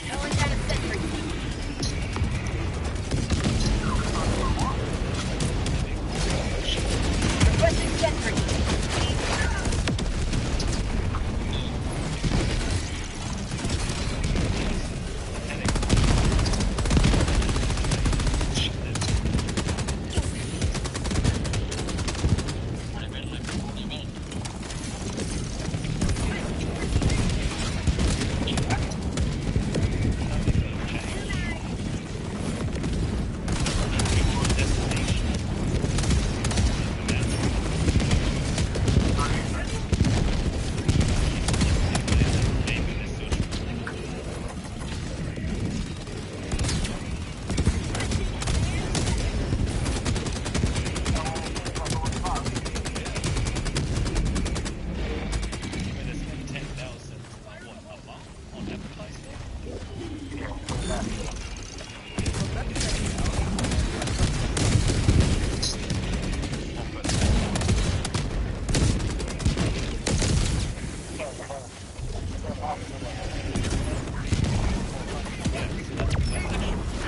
Calling down a sentry. Requesting sentry.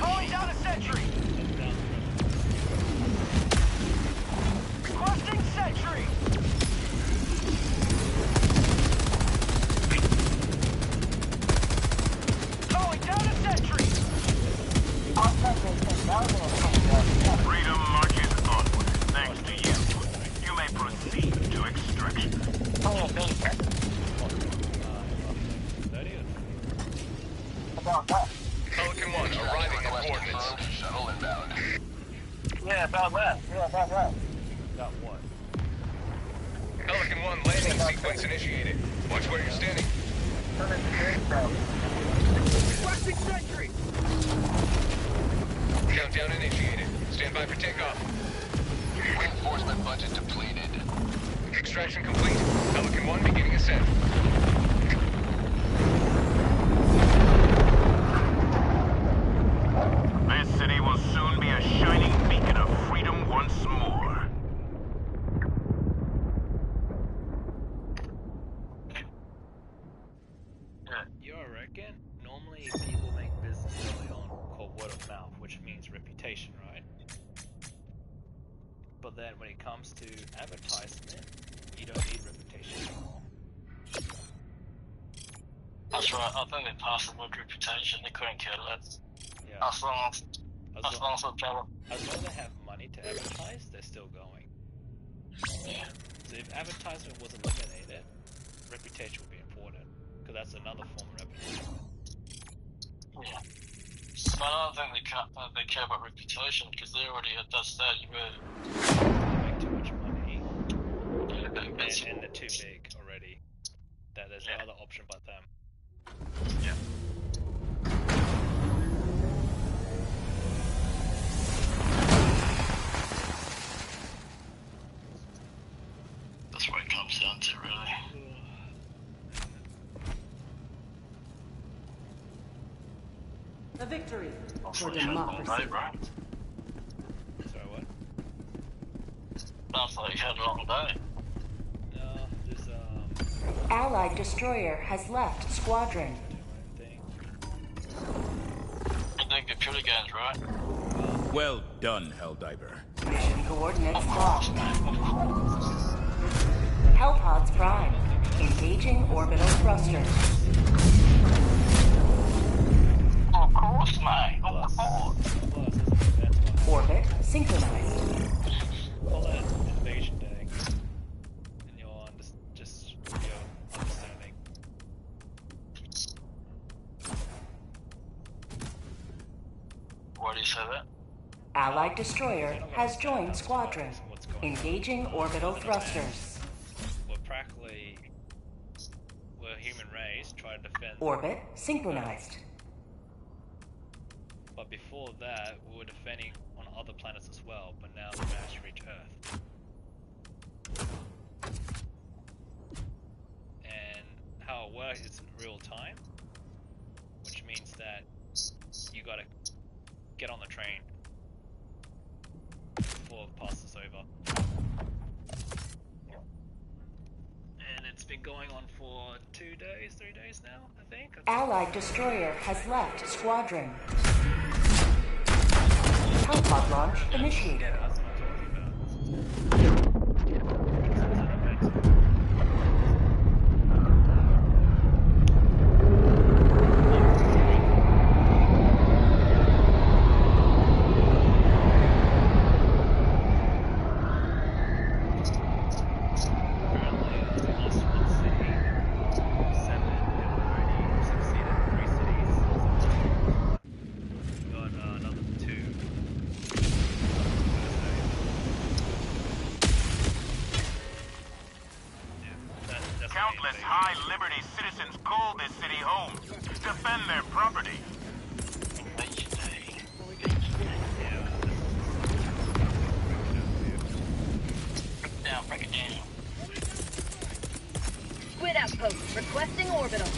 Calling down a sentry! Requesting sentry! Calling down a sentry! Freedom marches onward, thanks to you. You may proceed to extraction. Pelican 1 arriving at coordinates. Shuttle inbound. Yeah, about that. Got what? Pelican 1 landing sequence initiated. Watch where you're standing. Requesting sentry! Countdown initiated. Stand by for takeoff. Reinforcement budget depleted. Extraction complete. Pelican 1 beginning ascent. This city will soon be a shining beacon of freedom once more. You reckon? Normally people make business early on called word of mouth, which means reputation, right? But then when it comes to advertisement, you don't need reputation anymore. That's right, I think they passed the word reputation, they couldn't care less. Yeah. As long as As long the travel. as they have money to advertise, they're still going. Yeah. So if advertisement was eliminated, reputation would be important, because that's another form of reputation. Yeah. But I don't think they care about reputation because they're already at that stage where They make too much money, it's, and they're too big already, that there's no other option but them. yeah. That's what it comes down to, really. A victory for Hopefully you had a long democracy. day, bro. Sorry, what? Sounds like you had a long day. No, just Allied destroyer has left squadron. thing. You think computer games, right? Well done, Helldiver. Mission coordinates locked. Hellpods prime. Engaging orbital thrusters. Of course, mate. Of course. Plus, that's why Orbit synchronized. call that invasion day, and you'll just your understanding. Why do you say that? Allied destroyer has joined squadron. Engaging orbital thrusters. We're a human race trying to defend. Orbit synchronized. But before that, we were defending on other planets as well, but now we managed to reach Earth. And how it works is in real time, which means that you gotta get on the train before it passes over. And it's been going on for 2 days, 3 days now, I think. Allied destroyer has left squadron. Hellpod launch initiated. Yeah, that's what I'm talking about. Countless High Liberty citizens call this city home. Defend their property. Down, break it down. Squid outpost requesting orbital.